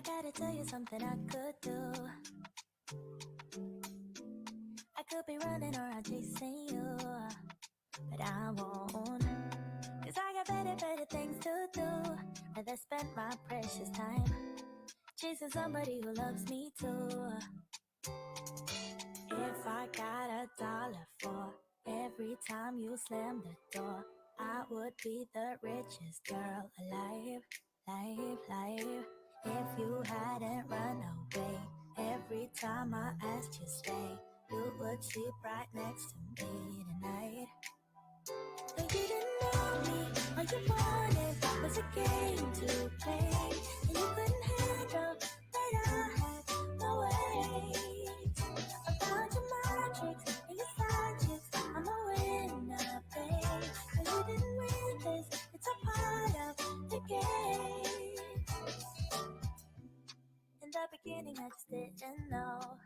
I gotta tell you something I could do. I could be running around chasing you, but I won't. Cause I got better things to do. Rather spend my precious time chasing somebody who loves me too. If I got $1 for every time you slam the door, I would be the richest girl alive. If you hadn't run away every time I asked you stay, you would sleep right next to me tonight. But you didn't know me, all you wanted was a game to play, and you couldn't handle that I had my way. About your magic and your side chicks, I'm a winner, babe. But you didn't win this, it's a part of the game. In the beginning, I just didn't know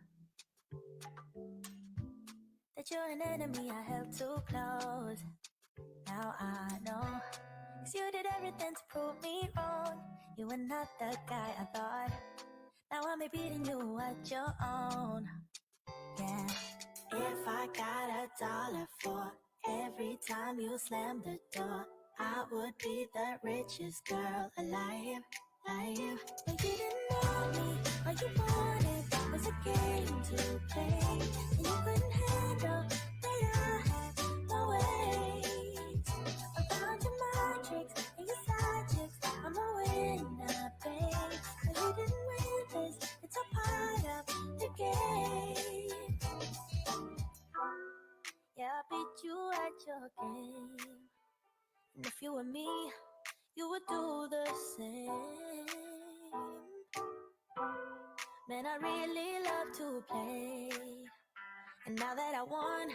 that you're an enemy I held too close. Now I know, 'cause you did everything to prove me wrong. You were not the guy I thought. Now I'm beating you at your own. Yeah. If I got $1 for every time you slam the door, I would be the richest girl alive. But you didn't know me, all you wanted was a game to play, and you couldn't handle that I had my ways. Around your matrix and your side chicks, I'm a winner, babe. But you didn't win this, it's a part of the game. Yeah, I beat you at your game. And if you were me, you would do the same. Man, I really love to play. And now that I won,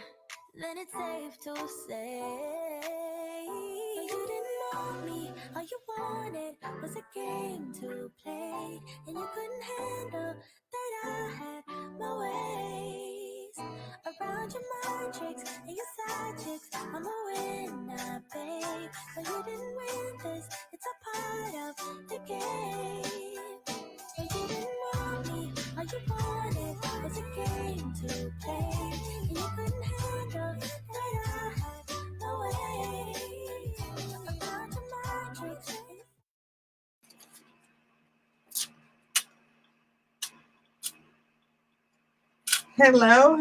then it's safe to say, but you didn't know me, all you wanted was a game to play, and you couldn't handle that I had my ways. Around your matrix and your side chicks, I'm a winner, babe. But you didn't win this, it's a part of the game. But you didn't know me, all you wanted was a game to play, and you couldn't handle that I had my way. Around your matrix. Hello,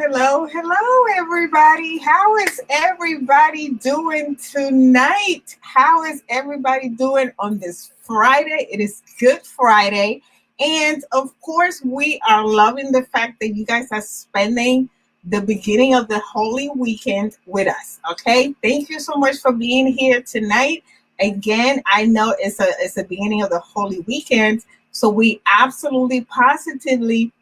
everybody. How is everybody doing tonight? How is everybody doing on this Friday? It is Good Friday. And of course, we are loving the fact that you guys are spending the beginning of the Holy Weekend with us. Okay. Thank you so much for being here tonight. Again, I know it's the beginning of the Holy Weekend. So we absolutely positively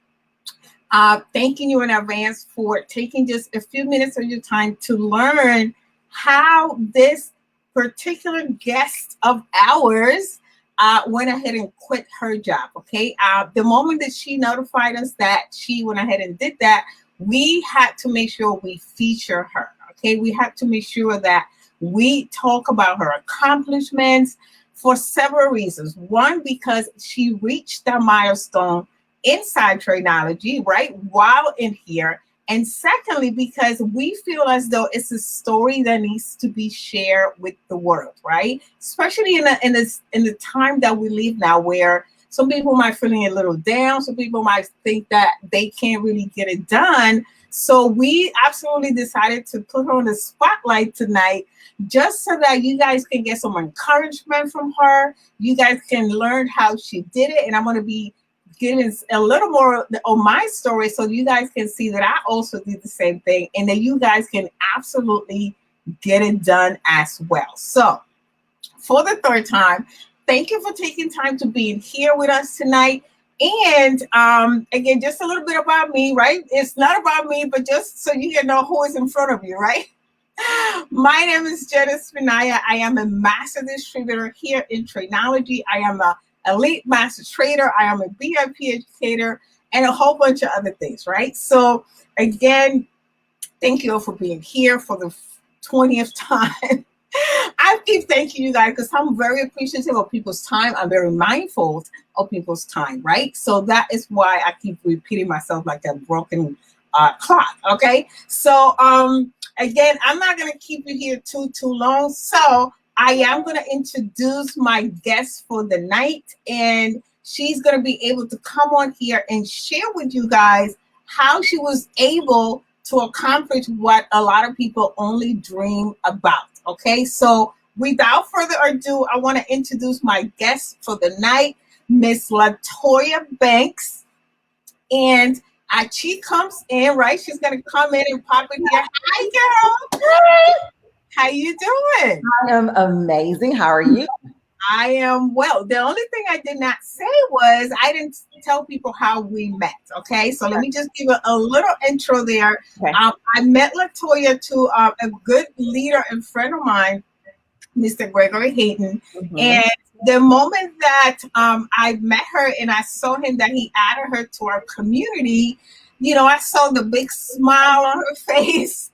thanking you in advance for taking just a few minutes of your time to learn how this particular guest of ours went ahead and quit her job. Okay. The moment that she notified us that she went ahead and did that, we had to make sure we feature her. Okay. We had to make sure that we talk about her accomplishments for several reasons. One, because she reached that milestone inside Trainology, right, while in here. And secondly, because we feel as though it's a story that needs to be shared with the world, right? Especially in the time that we live now, where some people might feeling a little down, some people might think that they can't really get it done. So we absolutely decided to put her on the spotlight tonight, just so that you guys can get some encouragement from her. You guys can learn how she did it, and I'm going to be getting a little more on my story so you guys can see that I also did the same thing, and that you guys can absolutely get it done as well. So for the third time, thank you for taking time to be here with us tonight. And again, just a little bit about me, right? It's not about me, but just so you can know who is in front of you, right? My name is Jenna Spinaya. I am a master distributor here in Trainology. I am a elite master trader. I am a VIP educator and a whole bunch of other things, right? So again, thank you all for being here for the 20th time. I keep thanking you guys because I'm very appreciative of people's time. I'm very mindful of people's time, right? So that is why I keep repeating myself like a broken clock. Okay. So again, I'm not gonna keep you here too long. So I am gonna introduce my guest for the night, and she's gonna be able to come on here and share with you guys how she was able to accomplish what a lot of people only dream about. Okay, so without further ado, I want to introduce my guest for the night, Miss LaToya Banks. And she comes in, right? She's gonna come in and pop in here. Hi, girl. How you doing? I am amazing. How are you? I am well. The only thing I did not say was I didn't tell people how we met. Okay, so let me just give a little intro there. Okay. I met LaToya to a good leader and friend of mine, Mr. Gregory Hayton, and the moment that I met her and I saw him that he added her to our community, you know, I saw the big smile on her face.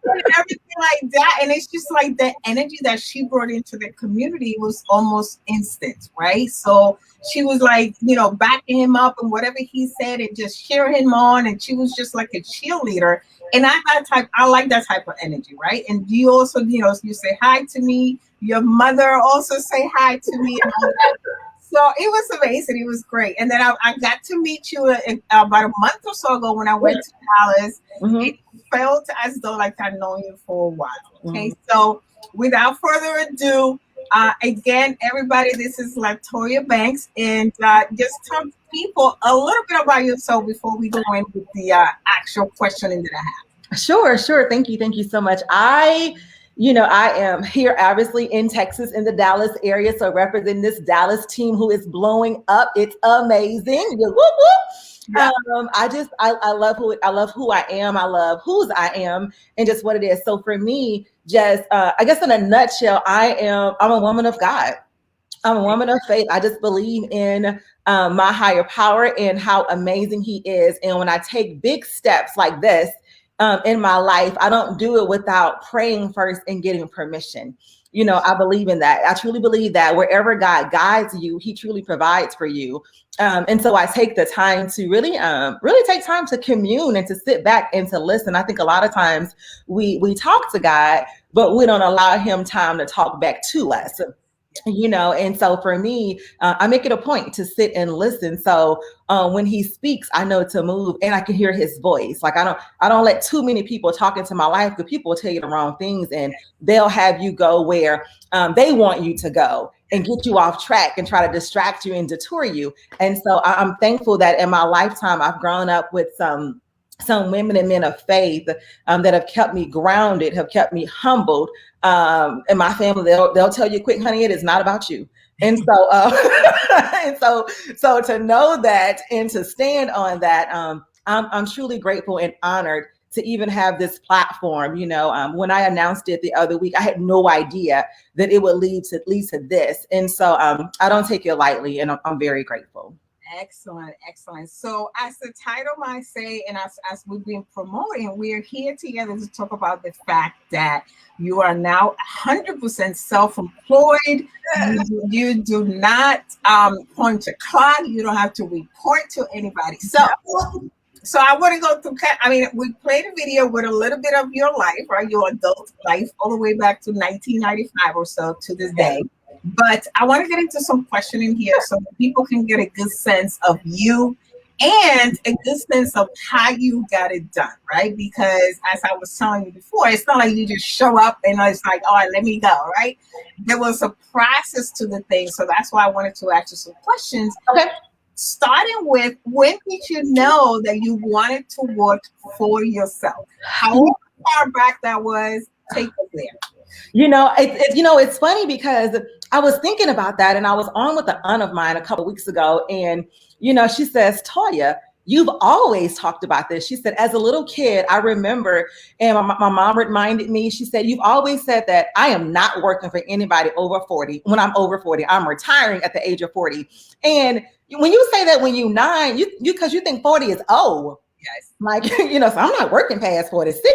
And everything like that, and it's just like the energy that she brought into the community was almost instant, right? So she was like, you know, backing him up and whatever he said and just cheering him on, and she was just like a cheerleader. And I like that type of energy, right? And you also, you know, you say hi to me, your mother also say hi to me and all that. So it was amazing. It was great. And then I got to meet you about a month or so ago when I went to Dallas. It felt as though like I've known you for a while. Okay, so without further ado, again, everybody, this is LaToya Banks, and just tell people a little bit about yourself before we go in with the actual questioning that I have. Sure. Thank you so much. I am here obviously in Texas, in the Dallas area, so representing this Dallas team who is blowing up. It's amazing. Whoop, whoop. Yeah. I love who I am. I love whose I am, and just what it is. So for me, just I guess in a nutshell, I'm a woman of God. I'm a woman of faith. I just believe in my higher power and how amazing He is. And when I take big steps like this in my life, I don't do it without praying first and getting permission. You know, I believe in that. I truly believe that wherever God guides you, He truly provides for you. And so I take the time to really take time to commune and to sit back and to listen. I think a lot of times we talk to God, but we don't allow Him time to talk back to us. You know, and so for me, I make it a point to sit and listen. So when He speaks, I know to move and I can hear His voice. Like I don't let too many people talk into my life, because people will tell you the wrong things and they'll have you go where they want you to go and get you off track and try to distract you and detour you. And so I'm thankful that in my lifetime, I've grown up with some women and men of faith that have kept me grounded, have kept me humbled. And my family, they'll tell you quick, honey, it is not about you. And so, so to know that and to stand on that, I'm truly grateful and honored to even have this platform. You know, when I announced it the other week, I had no idea that it would lead to this. And so I don't take it lightly, and I'm very grateful. Excellent. So as the title might say, and as we've been promoting, we're here together to talk about the fact that you are now 100% self-employed. You do not punch a clock. You don't have to report to anybody. So I want to go through, I mean, we played a video with a little bit of your life, right? Your adult life, all the way back to 1995 or so to this day. But I want to get into some questioning here so that people can get a good sense of you and a good sense of how you got it done, right? Because as I was telling you before, it's not like you just show up and it's like, all right, let me go, right? There was a process to the thing. So that's why I wanted to ask you some questions. Okay. Starting with, when did you know that you wanted to work for yourself? How far back that was? Take us there. You know, it's funny because I was thinking about that, and I was on with an aunt of mine a couple of weeks ago, and you know, she says, Toya, you've always talked about this. She said, as a little kid, I remember, and my mom reminded me, she said, you've always said that I am not working for anybody over 40. When I'm over 40, I'm retiring at the age of 40. And when you say that when you're 9, because you think 40 is old. Yes. Like, so I'm not working past 40. 60?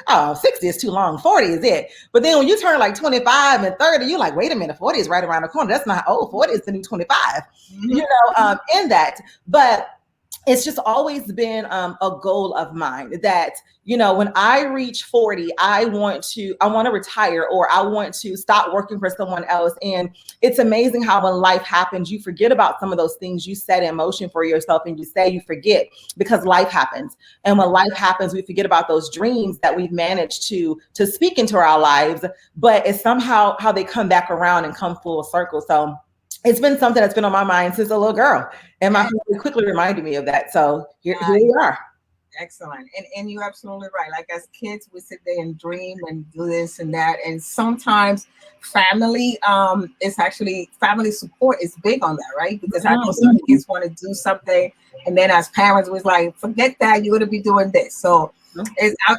Oh, 60 is too long. 40 is it. But then when you turn like 25 and 30, you're like, wait a minute, 40 is right around the corner. That's not old. 40 is the new 25, in that. But it's just always been a goal of mine that when I reach 40, I want to retire, or I want to stop working for someone else. And it's amazing how when life happens, you forget about some of those things you set in motion for yourself, and you forget because life happens. And when life happens, we forget about those dreams that we've managed to speak into our lives, but it's somehow how they come back around and come full circle. So it's been something that's been on my mind since a little girl, and my family quickly reminded me of that. So here we are. Excellent. And you're absolutely right. Like as kids, we sit there and dream and do this and that. And sometimes family, it's actually family support is big on that, right? Because I know some kids want to do something, and then as parents, was like, forget that, you're going to be doing this. So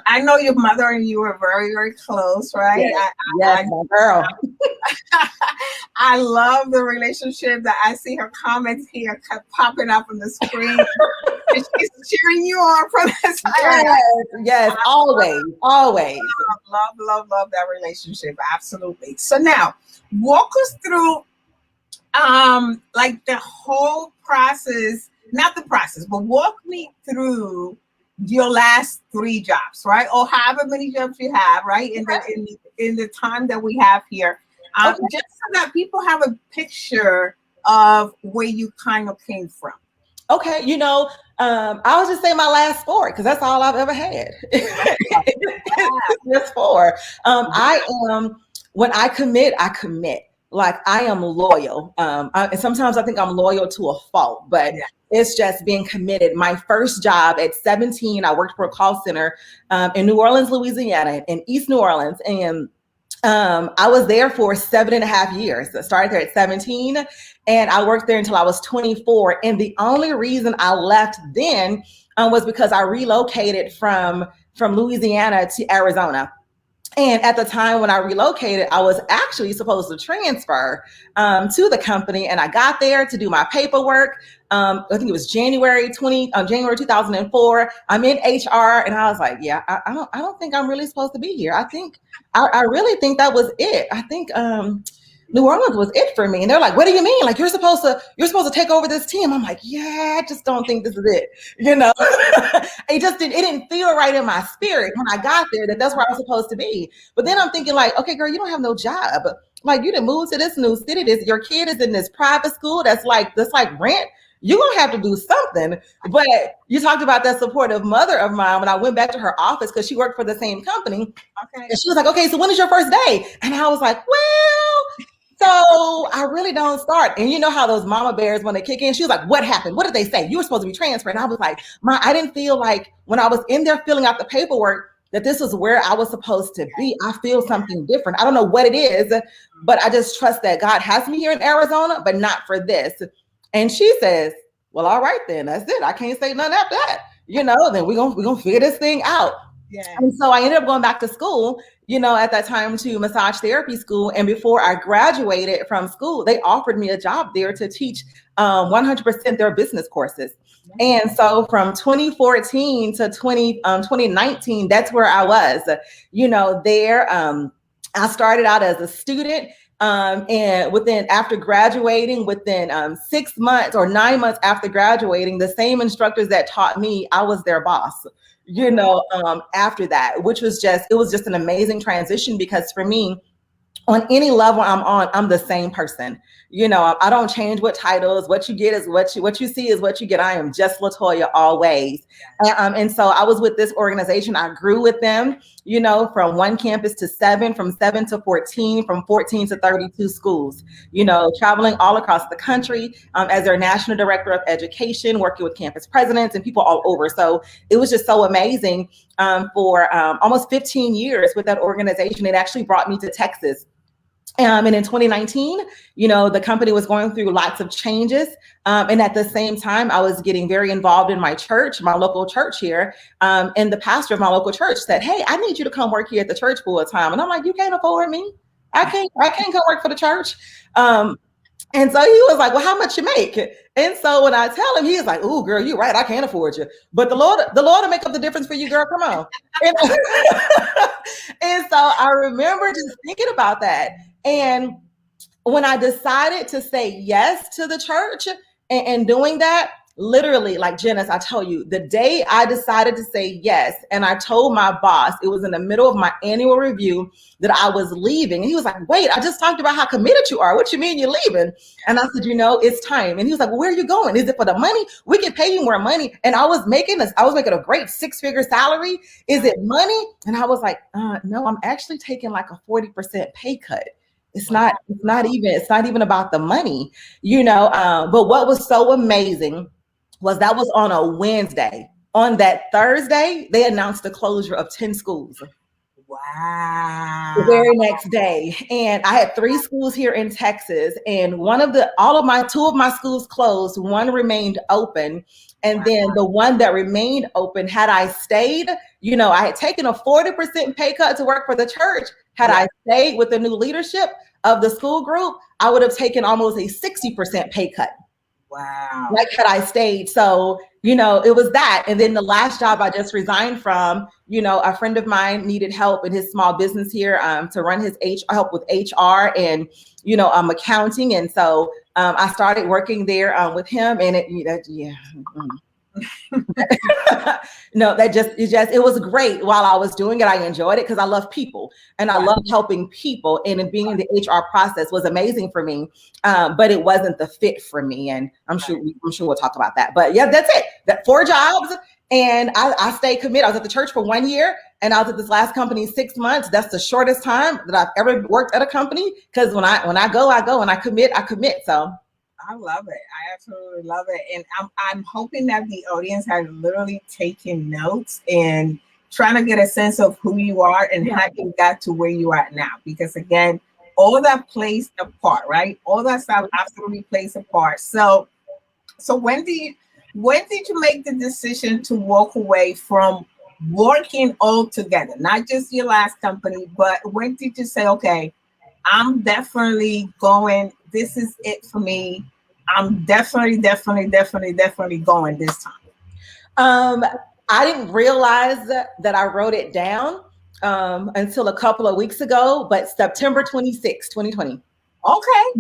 I know your mother and you are very, very close, right? Yes, my girl. I love the relationship that I see her comments here popping up on the screen. And she's cheering you on from the side. Yes, always. Love that relationship. Absolutely. So now walk us through like the whole process, not the process, but walk me through your last 3 jobs, right? Or however many jobs you have, right? In the time that we have here. Just so that people have a picture of where you kind of came from. Okay, I'll just say my last 4 because that's all I've ever had. Just 4. I am, when I commit, I commit. Like I am loyal. And sometimes I think I'm loyal to a fault, but it's just being committed. My first job at 17, I worked for a call center in New Orleans, Louisiana, in East New Orleans, and I was there for 7.5 years. I started there at 17, and I worked there until I was 24. And the only reason I left then was because I relocated from Louisiana to Arizona. And at the time when I relocated, I was actually supposed to transfer to the company, and I got there to do my paperwork. I think it was January 2004. I'm in HR, and I was like, "Yeah, I don't think I'm really supposed to be here. I really think that was it. I think New Orleans was it for me." And they're like, "What do you mean? Like you're supposed to take over this team?" I'm like, "Yeah, I just don't think this is it." It didn't feel right in my spirit when I got there that that's where I was supposed to be. But then I'm thinking like, okay, girl, you don't have no job. Like you done moved to this new city. Your kid is in this private school that's like rent. You're gonna have to do something. But you talked about that supportive mother of mine when I went back to her office because she worked for the same company. Okay. And she was like, "Okay, so when is your first day?" And I was like, "Well, so I really don't start." And you know how those mama bears, when they kick in, she was like, "What happened? What did they say? You were supposed to be transferred." And I was like, I didn't feel like when I was in there filling out the paperwork that this was where I was supposed to be. I feel something different. I don't know what it is, but I just trust that God has me here in Arizona, but not for this. And she says, "Well, all right, then that's it. I can't say nothing after that. Then we're gonna figure this thing out." Yeah. And so I ended up going back to school, at that time to massage therapy school. And before I graduated from school, they offered me a job there to teach 100% their business courses. And so from 2014 to 2019, that's where I was, there. I started out as a student. And after graduating, within 6 months or 9 months after graduating, the same instructors that taught me, I was their boss, after that, which was it was just an amazing transition because for me, on any level I'm on, I'm the same person. I don't change what titles. What you get is what you see is what you get. I am just LaToya always. And so I was with this organization. I grew with them, from 1 campus to 7, from 7 to 14, from 14 to 32 schools, traveling all across the country as their national director of education, working with campus presidents and people all over. So it was just so amazing for almost 15 years with that organization. It actually brought me to Texas. And in 2019, the company was going through lots of changes. And at the same time, I was getting very involved in my church, my local church here. And the pastor of my local church said, "Hey, I need you to come work here at the church full time." And I'm like, "You can't afford me. I can't come work for the church." And so he was like, well, how much you make? And so when I tell him, he's like, ooh, girl, you're right. I can't afford you. But the Lord will make up the difference for you, girl. Come on. And, and so I remember just thinking about that. And when I decided to say yes to the church and doing that, literally, like Janice, I tell you, the day I decided to say yes, and I told my boss, it was in the middle of my annual review, that I was leaving. And he was like, wait, I just talked about how committed you are. What you mean you're leaving? And I said, it's time. And he was like, well, where are you going? Is it for the money? We can pay you more money. And I was making a great 6-figure salary. Is it money? And I was like, no, I'm actually taking like a 40% pay cut. It's not even about the money, but what was so amazing was that was on a Wednesday. On that Thursday, they announced the closure of 10 schools. Wow. The very next day. And I had 3 schools here in Texas, and two of my schools closed, one remained open. And then the one that remained open, had I stayed, I had taken a 40% pay cut to work for the church. Had I stayed with the new leadership of the school group, I would have taken almost a 60% pay cut. Wow. Like had I stayed. So, it was that. And then the last job I just resigned from, a friend of mine needed help in his small business here to run his help with HR and, accounting. And so I started working there with him, and no, it was great. While I was doing it, I enjoyed it because I love people and I love helping people, and being in the HR process was amazing for me. But it wasn't the fit for me. And I'm sure we'll talk about that, but yeah, that's it. That 4 jobs. And I stayed committed. I was at the church for 1 year, and I was at this last company 6 months. That's the shortest time that I've ever worked at a company. Because when I go, I go, and I commit. So I love it. I absolutely love it. And I'm hoping that the audience has literally taken notes and trying to get a sense of who you are and how you got to where you are now. Because again, all that plays a part, right? All that stuff absolutely plays a part. So when did you make the decision to walk away from working all together? Not just your last company, but when did you say, okay, I'm definitely going, this is it for me. I'm definitely going this time. I didn't realize that I wrote it down until a couple of weeks ago, but September 26, 2020. Okay.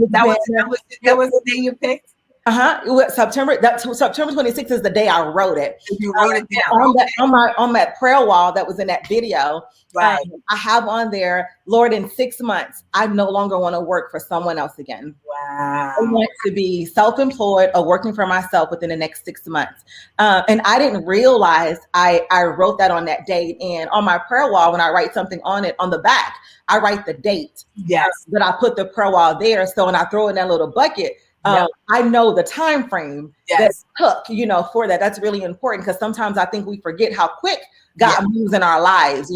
That was the day you picked? September 26th is the day I wrote it. You wrote it down on that prayer wall that was in that video. Right. I have on there, Lord, in 6 months, I no longer want to work for someone else again. Wow. I want to be self-employed or working for myself within the next 6 months. And I didn't realize I wrote that on that date. And on my prayer wall, when I write something on it, on the back, I write the date. Yes. That I put the prayer wall there. So when I throw in that little bucket, I know the time frame that took, for that. That's really important, because sometimes I think we forget how quick God moves in our lives.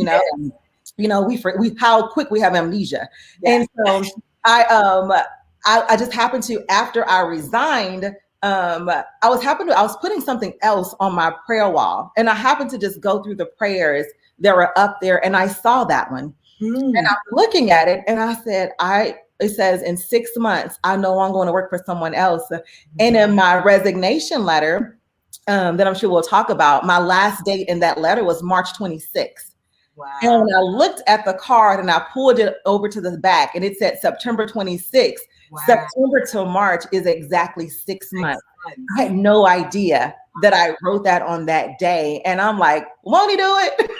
We how quick we have amnesia. And so I just happened to, after I resigned, I was putting something else on my prayer wall, and I happened to just go through the prayers that were up there, and I saw that one, and I'm looking at it, and I said, it says, in 6 months, I no longer want to work for someone else. And in my resignation letter, that I'm sure we'll talk about, my last date in that letter was March 26th. Wow. And when I looked at the card and I pulled it over to the back, and it said September 26th. Wow. September to March is exactly 6 months. I had no idea that I wrote that on that day. And I'm like, won't he do it?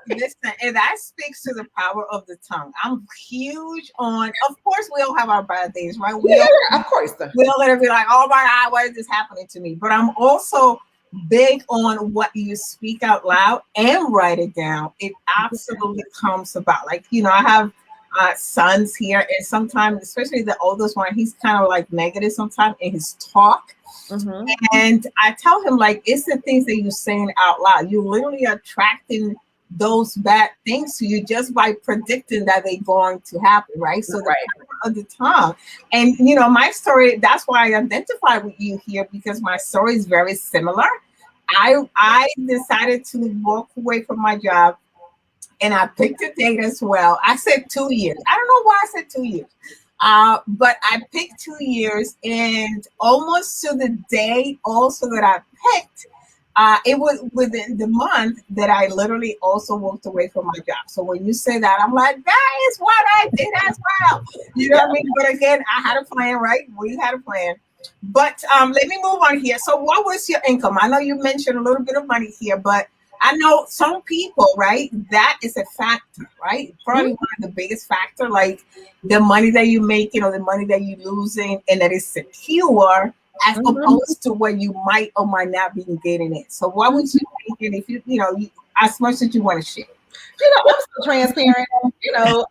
Listen, and that speaks to the power of the tongue. I'm huge on, of course, we all have our bad days, right? Of course. We all let it be like, oh my God, why is this happening to me? But I'm also big on what you speak out loud and write it down. It absolutely comes about. Like, I have sons here, and sometimes, especially the oldest one, he's kind of like negative sometimes in his talk. Mm-hmm. And I tell him, like, it's the things that you're saying out loud. You're literally attracting those bad things to you just by predicting that they're going to happen, right? So the power of the tongue. And my story, that's why I identify with you here, because my story is very similar. I decided to walk away from my job, and I picked a date as well. I said 2 years. I don't know why I said 2 years. But I picked 2 years, and almost to the day also that I picked, it was within the month that I literally also walked away from my job. So when you say that, I'm like, that is what I did as well. You know what I mean? But again, I had a plan, right? We had a plan. But let me move on here. So what was your income? I know you mentioned a little bit of money here, but I know some people, right? That is a factor, right? Probably one of the biggest factor, like the money that you make, the money that you're losing, and that is secure as opposed to what you might or might not be getting it. So what would you think if as much as you want to share? I'm so transparent. I'll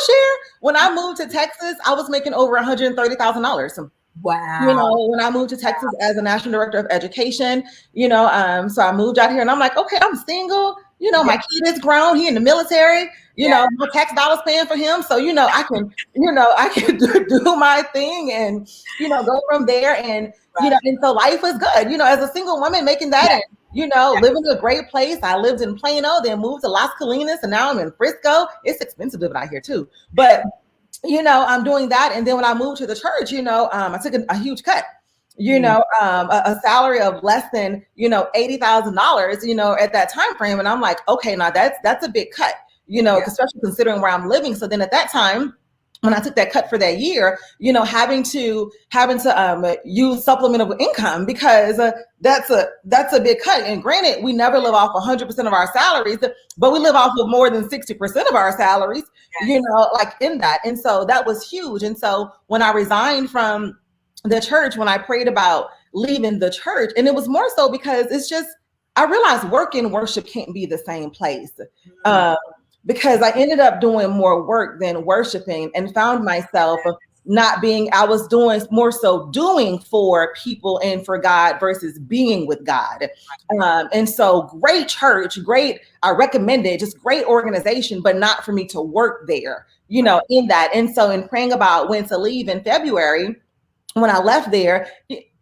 share. When I moved to Texas, I was making over $130,000. Wow. When I moved to Texas as a national director of education, so I moved out here and I'm like, okay, I'm single. My kid is grown. He in the military. My tax dollars paying for him. So, I can do my thing and, go from there. And, and so life is good, as a single woman making that and, living in a great place. I lived in Plano, then moved to Las Colinas, and now I'm in Frisco. It's expensive living out here too. But I'm doing that. And then when I moved to the church, I took a huge cut, a salary of less than, $80,000, at that time frame. And I'm like, okay, now that's a big cut, especially considering where I'm living. So then at that time, when I took that cut for that year, having to use supplemental income because that's a big cut. And granted, we never live off 100% of our salaries, but we live off of more than 60% of our salaries, like in that. And so that was huge. And so when I resigned from the church, when I prayed about leaving the church, and it was more so because it's just, I realized work and worship can't be the same place. Because I ended up doing more work than worshiping and found myself I was doing more so doing for people and for God versus being with God. And so great church, I recommend it, just great organization, but not for me to work there, in that. And so in praying about when to leave in February, when I left there,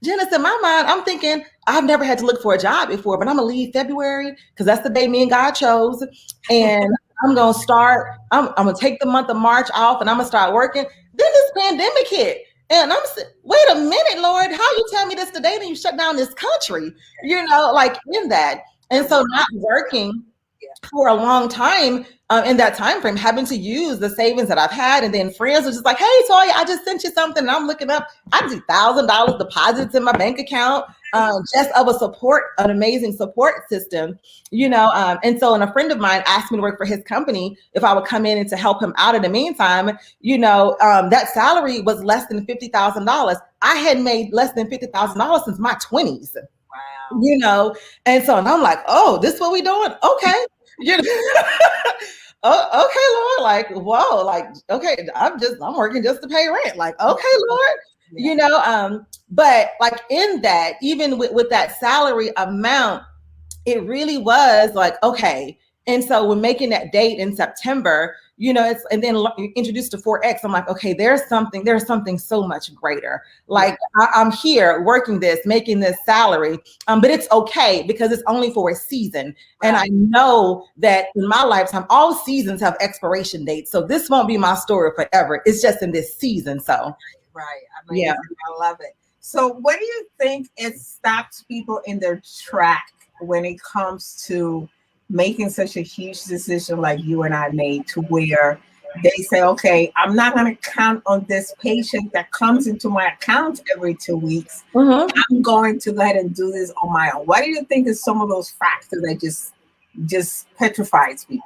Janice, in my mind, I'm thinking, I've never had to look for a job before, but I'm going to leave February because that's the day me and God chose. And I'm going to start, I'm going to take the month of March off and I'm going to start working. Then this pandemic hit. And I'm saying, wait a minute, Lord, how you tell me this today that you shut down this country, like in that. And so not working for a long time in that time frame, having to use the savings that I've had. And then friends were just like, hey, Toya, I just sent you something. And I'm looking up, I see $1,000 deposits in my bank account. Just of an amazing support system, and so, and a friend of mine asked me to work for his company if I would come in and to help him out in the meantime, that salary was less than $50,000. I had made less than $50,000 since my 20s. Wow. And so, and I'm like, oh, this is what we doing? Okay. Oh, okay, Lord, like, whoa, like, okay, I'm working just to pay rent. Like, okay, Lord, but like in that, even with that salary amount, it really was like, okay. And so when making that date in September, and then introduced to 4X, I'm like, okay, there's something so much greater. Like I'm here working this, making this salary, but it's okay because it's only for a season. And I know that in my lifetime, all seasons have expiration dates. So this won't be my story forever. It's just in this season. So, right. Amazing. I love it. So what do you think it stops people in their track when it comes to making such a huge decision like you and I made, to where they say, okay, I'm not going to count on this patient that comes into my account every 2 weeks. I'm going to go ahead and do this on my own. What do you think is some of those factors that just petrifies people?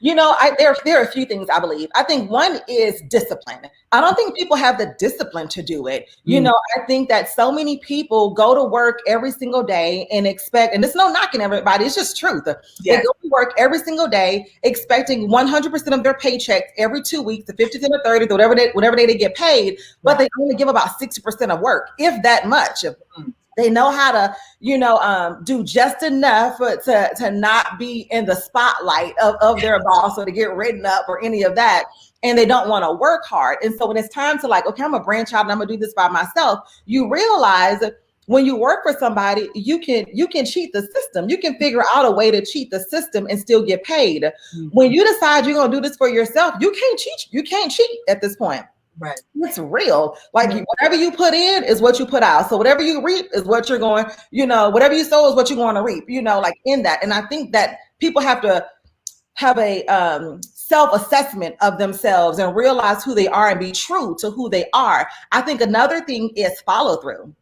There are a few things I believe. I think one is discipline. I don't think people have the discipline to do it. I think that so many people go to work every single day and expect, and it's no knocking everybody, it's just truth. They go to work every single day expecting 100% of their paychecks every 2 weeks, the 50th and the 30th, whatever day they get paid, but they only give about 60% of work, if that much. They know how to, do just enough to not be in the spotlight of their boss or to get written up or any of that. And they don't want to work hard. And so when it's time to like, okay, I'm gonna branch out and I'm gonna do this by myself, you realize when you work for somebody, you can cheat the system. You can figure out a way to cheat the system and still get paid. When you decide you're gonna do this for yourself, you can't cheat at this point. Right. It's real. Like Mhm. whatever you put in is what you put out. So whatever you reap is what you're going, whatever you sow is what you're going to reap, like in that. And I think that people have to have a self-assessment of themselves and realize who they are and be true to who they are. I think another thing is follow through.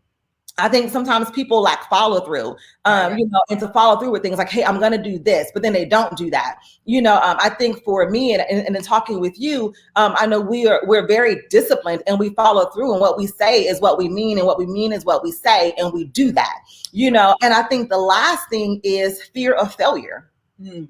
I think sometimes people lack follow through, Right. and to follow through with things like, hey, I'm going to do this, but then they don't do that. I think for me and in talking with you, I know we're very disciplined and we follow through, and what we say is what we mean, and what we mean is what we say, and we do that, and I think the last thing is fear of failure. Mm.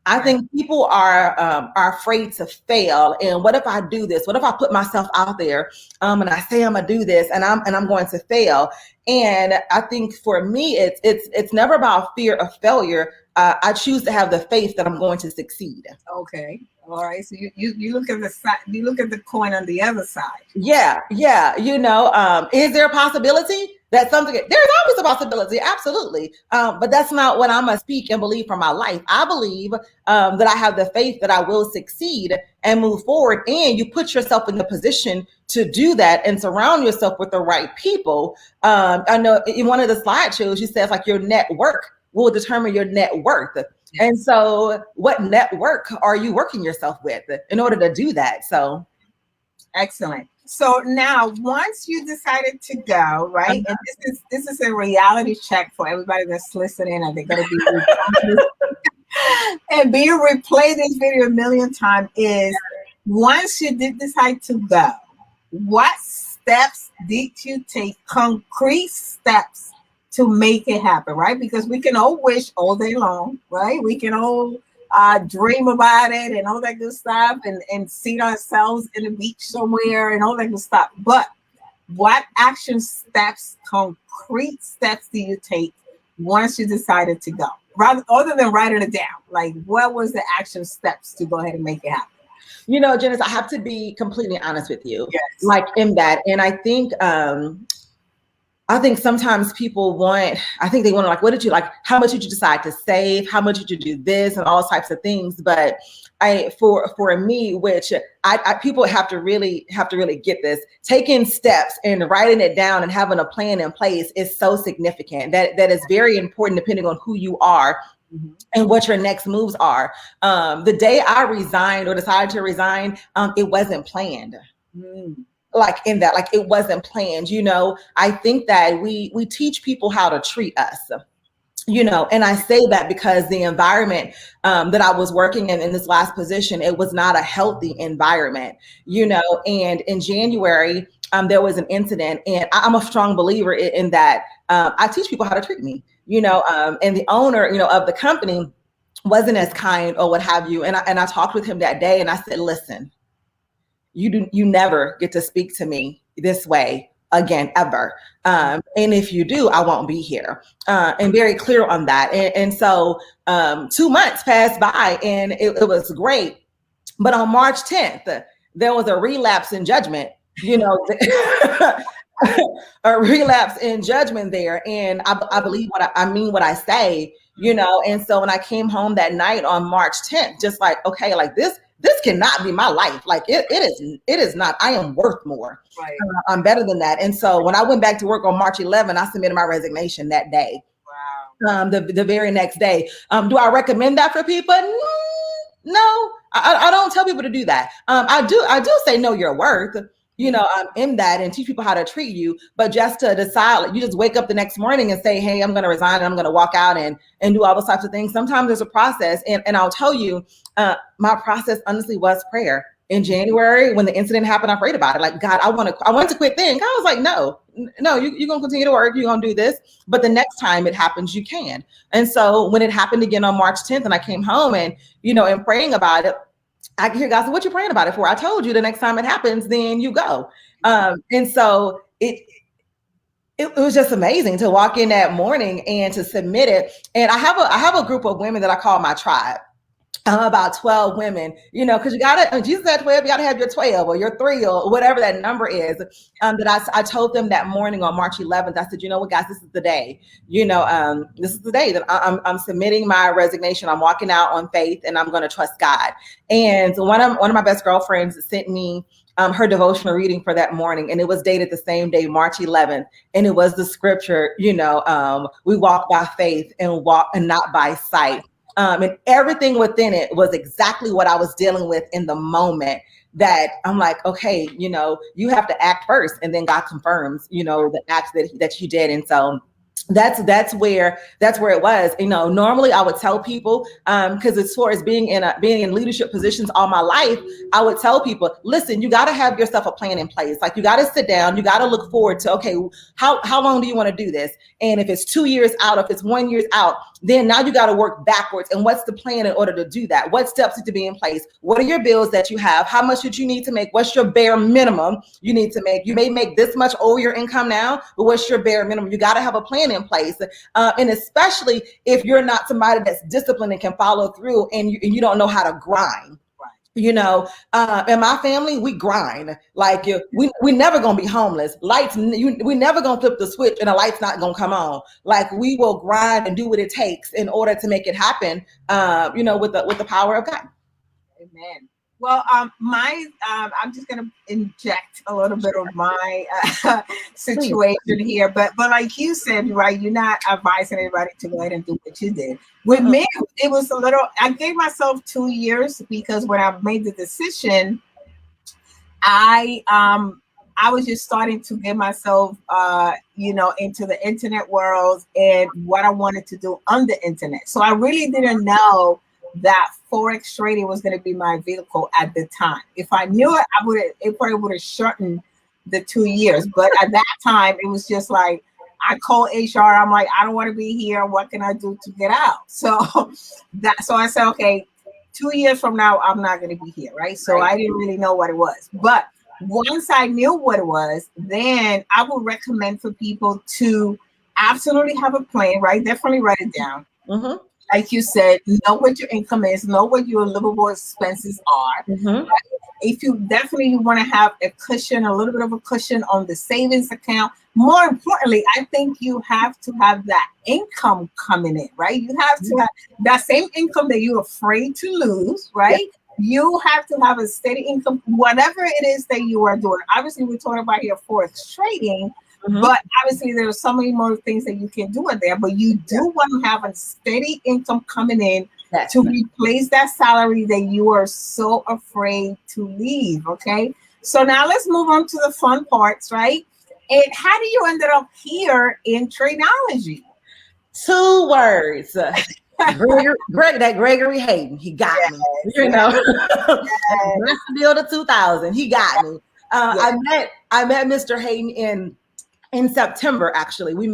I think people are afraid to fail. And what if I do this? What if I put myself out there and I say I'm gonna do this and I'm going to fail? And I think for me, it's never about fear of failure. I choose to have the faith that I'm going to succeed. Okay. All right. So you look at the side. You look at the coin on the other side. Yeah. Is there a possibility that something? There's always a possibility, absolutely. But that's not what I'm gonna speak and believe for my life. I believe that I have the faith that I will succeed and move forward. And you put yourself in the position to do that and surround yourself with the right people. I know in one of the slideshows, you said like your network will determine your net worth. And so what network are you working yourself with in order to do that? So excellent. So now once you decided to go, right? And this is a reality check for everybody that's listening, and they're gonna be and being replay this video a million times, is once you did decide to go, what steps did you take, concrete steps to make it happen, right? Because we can all wish all day long, right? We can all dream about it and all that good stuff, and see ourselves in the beach somewhere and all that good stuff. But what action steps, concrete steps do you take once you decided to go? Rather, other than writing it down, like what was the action steps to go ahead and make it happen? Janice, I have to be completely honest with you, Yes. like in that. And I think sometimes people they want to like, what did you like? How much did you decide to save? How much did you do this and all types of things? But for me, which I people have to really get this, taking steps and writing it down and having a plan in place is so significant. That is very important depending on who you are. Mm-hmm. And what your next moves are. The day I resigned or decided to resign, it wasn't planned. Mm. Like in that, like it wasn't planned. I think that we teach people how to treat us. And I say that because the environment that I was working in this last position, it was not a healthy environment, and in January, there was an incident, and I'm a strong believer in that. I teach people how to treat me, and the owner, of the company wasn't as kind or what have you. And I talked with him that day and I said, listen, you never get to speak to me this way again, ever. And if you do, I won't be here. And very clear on that. And so 2 months passed by and it was great. But on March 10th, there was a relapse in judgment, a relapse in judgment there. And I believe I mean what I say, and so when I came home that night on March 10th, just like, okay, like this cannot be my life. Like it is not. I am worth more. Right. I'm better than that. And so when I went back to work on March 11th, I submitted my resignation that day. Wow. The very next day. Do I recommend that for people? No, I don't tell people to do that. I do say know your worth. In that, and teach people how to treat you. But just to decide, like, you just wake up the next morning and say, hey, I'm going to resign and I'm going to walk out and do all those types of things. Sometimes there's a process. And I'll tell you, my process honestly was prayer. In January, when the incident happened, I prayed about it. Like, God, I want to quit then. God was like, no, you're going to continue to work. You're going to do this. But the next time it happens, you can. And so when it happened again on March 10th and I came home and, and praying about it, I can hear God say, what you praying about it for? I told you the next time it happens, then you go. And so it was just amazing to walk in that morning and to submit it. And I have a group of women that I call my tribe. About 12 women, because you gotta, Jesus said 12, you gotta have your 12 or your 3 or whatever that number is. That I told them that morning on March 11th, I said, you know what, guys, this is the day, this is the day that I'm submitting my resignation. I'm walking out on faith and I'm going to trust God. And one of my best girlfriends sent me her devotional reading for that morning, and it was dated the same day, March 11th, and it was the scripture, we walk by faith and not by sight. And everything within it was exactly what I was dealing with in the moment. That I'm like, okay, you have to act first, and then God confirms, the acts that you did. And so that's where it was. Normally I would tell people, because as far as being in leadership positions all my life, I would tell people, listen, you got to have yourself a plan in place. Like, you got to sit down, you got to look forward to, okay, how long do you want to do this? And if it's 2 years out, if it's 1 year out, then now you got to work backwards. And what's the plan in order to do that? What steps need to be in place? What are your bills that you have? How much did you need to make? What's your bare minimum you need to make? You may make this much over your income now, but what's your bare minimum? You got to have a plan in place. And especially if you're not somebody that's disciplined and can follow through, and you don't know how to grind. In my family, we grind. Like, we never gonna be homeless. Lights, we never gonna flip the switch and the light's not gonna come on. Like, we will grind and do what it takes in order to make it happen. With the power of God. Amen. Well, I'm just going to inject a little bit of my situation here, but like you said, right, you're not advising everybody to go ahead and do what you did. With me, it was a little. I gave myself 2 years, because when I made the decision, I was just starting to get myself, into the internet world and what I wanted to do on the internet. So I really didn't know that Forex trading was going to be my vehicle at the time. If I knew it, it probably would have shortened the 2 years. But at that time, it was just like, I called HR. I'm like, I don't want to be here. What can I do to get out? So I said, okay, 2 years from now, I'm not going to be here, right? So I didn't really know what it was. But once I knew what it was, then I would recommend for people to absolutely have a plan, right? Definitely write it down. Mm-hmm. Like you said, know what your income is, know what your livable expenses are. Mm-hmm. If you want to have a little bit of a cushion on the savings account. More importantly, I think you have to have that income coming in, right? You have to have that same income that you're afraid to lose, right? Yep. You have to have a steady income, whatever it is that you are doing. Obviously, we're talking about here Forex trading. Mm-hmm. But obviously, there are so many more things that you can do in there. But you do want to have a steady income coming in to replace that salary that you are so afraid to leave. Okay. So now let's move on to the fun parts, right? And how do you end up here in Tradeology? 2 words. Gregory Hayden, he got me. That's the deal to 2000. He got me. I met Mr. Hayden in September. Actually, we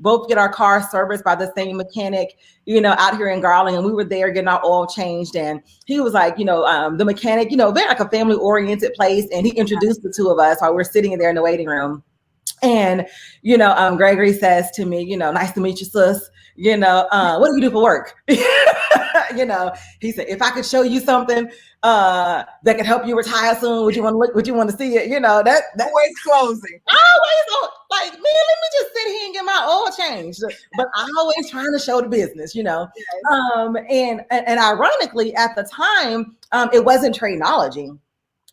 both get our car serviced by the same mechanic, out here in Garland, and we were there getting our oil changed. And he was like, the mechanic, they're like a family oriented place, and he introduced the two of us while we're sitting there in the waiting room. And Gregory says to me, nice to meet you, sis. What do you do for work? He said, if I could show you something that could help you retire soon, would you want to look? Would you want to see it? That always closing. Always like, man, let me just sit here and get my oil changed. But I'm always trying to show the business, Yes. And ironically, at the time, it wasn't Tradeology.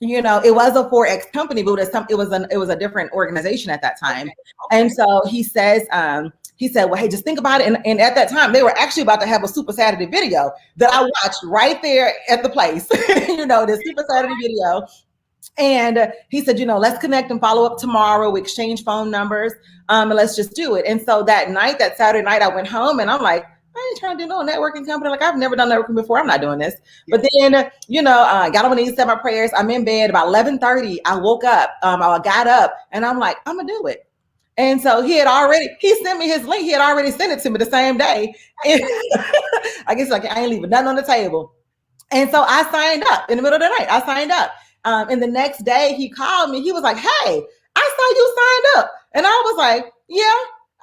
It was a Forex company, but it was a different organization at that time. Okay. And so he said, well, hey, just think about it. And at that time, they were actually about to have a Super Saturday video that I watched right there at the place, the Super Saturday video. And he said, let's connect and follow up tomorrow. We exchange phone numbers, and let's just do it. And so that Saturday night, I went home and I'm like, I ain't trying to do no networking company. Like, I've never done networking before. I'm not doing this. Yeah. But then, got on my knees, said my prayers. I'm in bed about 11:30. I woke up. I got up and I'm like, I'm going to do it. And so he sent me his link. He had already sent it to me the same day. And I guess I ain't leaving nothing on the table. And so I signed up in the middle of the night. I signed up. And the next day he called me. He was like, hey, I saw you signed up. And I was like, yeah.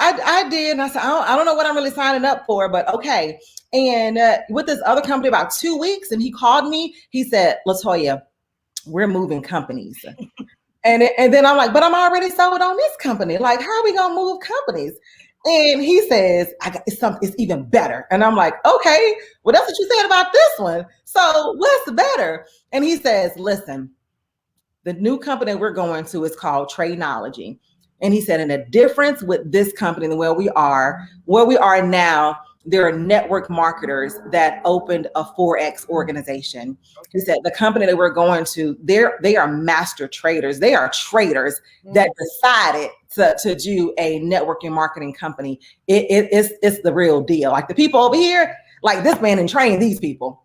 I did. And I said, I don't know what I'm really signing up for, but okay. And with this other company about 2 weeks, and he called me, he said, LaToya, we're moving companies. and then I'm like, but I'm already sold on this company. Like, how are we going to move companies? And he says, it's even better. And I'm like, okay, well, that's what you said about this one. So what's better? And he says, listen, the new company we're going to is called Tradenology. And he said, and the difference with this company and where we are now, there are network marketers that opened a Forex organization. He said the company that we're going to, they are master traders. They are traders that decided to do a networking marketing company. It's the real deal. Like the people over here, like this man and train these people.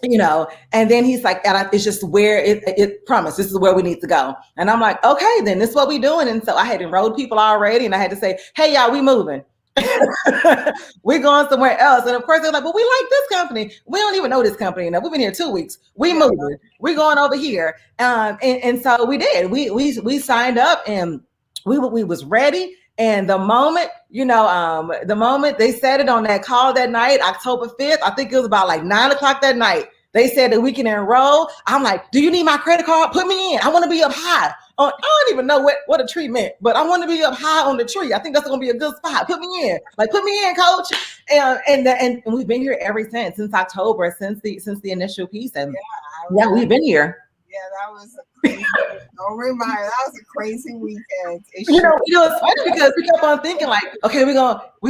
And then he's like, and it's just where it promised, this is where we need to go. And I'm like, okay, then this is what we doing. And so I had enrolled people already, and I had to say, hey, y'all, we moving. We're going somewhere else. And of course they're like, well, we like this company. We don't even know this company enough. We've been here 2 weeks. We moving. We're going over here. And so we did. We signed up, and we was ready. And the moment they said it on that call that night, October 5th, I think it was about like 9:00 that night, they said that we can enroll. I'm like, do you need my credit card? Put me in. I want to be up high. I don't even know what a tree meant, but I want to be up high on the tree. I think that's going to be a good spot. Put me in. Like, put me in, coach. And we've been here ever since October, since the initial piece. And we've been here. Yeah, that was a crazy. Don't remind. That was a crazy weekend. It's funny because we kept on thinking like, okay, we're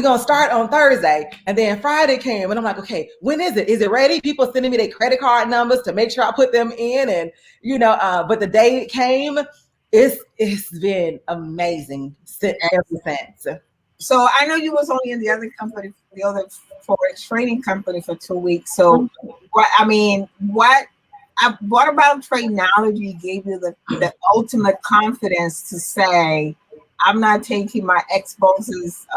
gonna start on Thursday, and then Friday came, and I'm like, okay, when is it? Is it ready? People sending me their credit card numbers to make sure I put them in, and but the day it came, it's been amazing ever since. So I know you was only in the other company, the other Forex trading company for 2 weeks. So what about Tradenology gave you the ultimate confidence to say, I'm not taking my ex-boss's,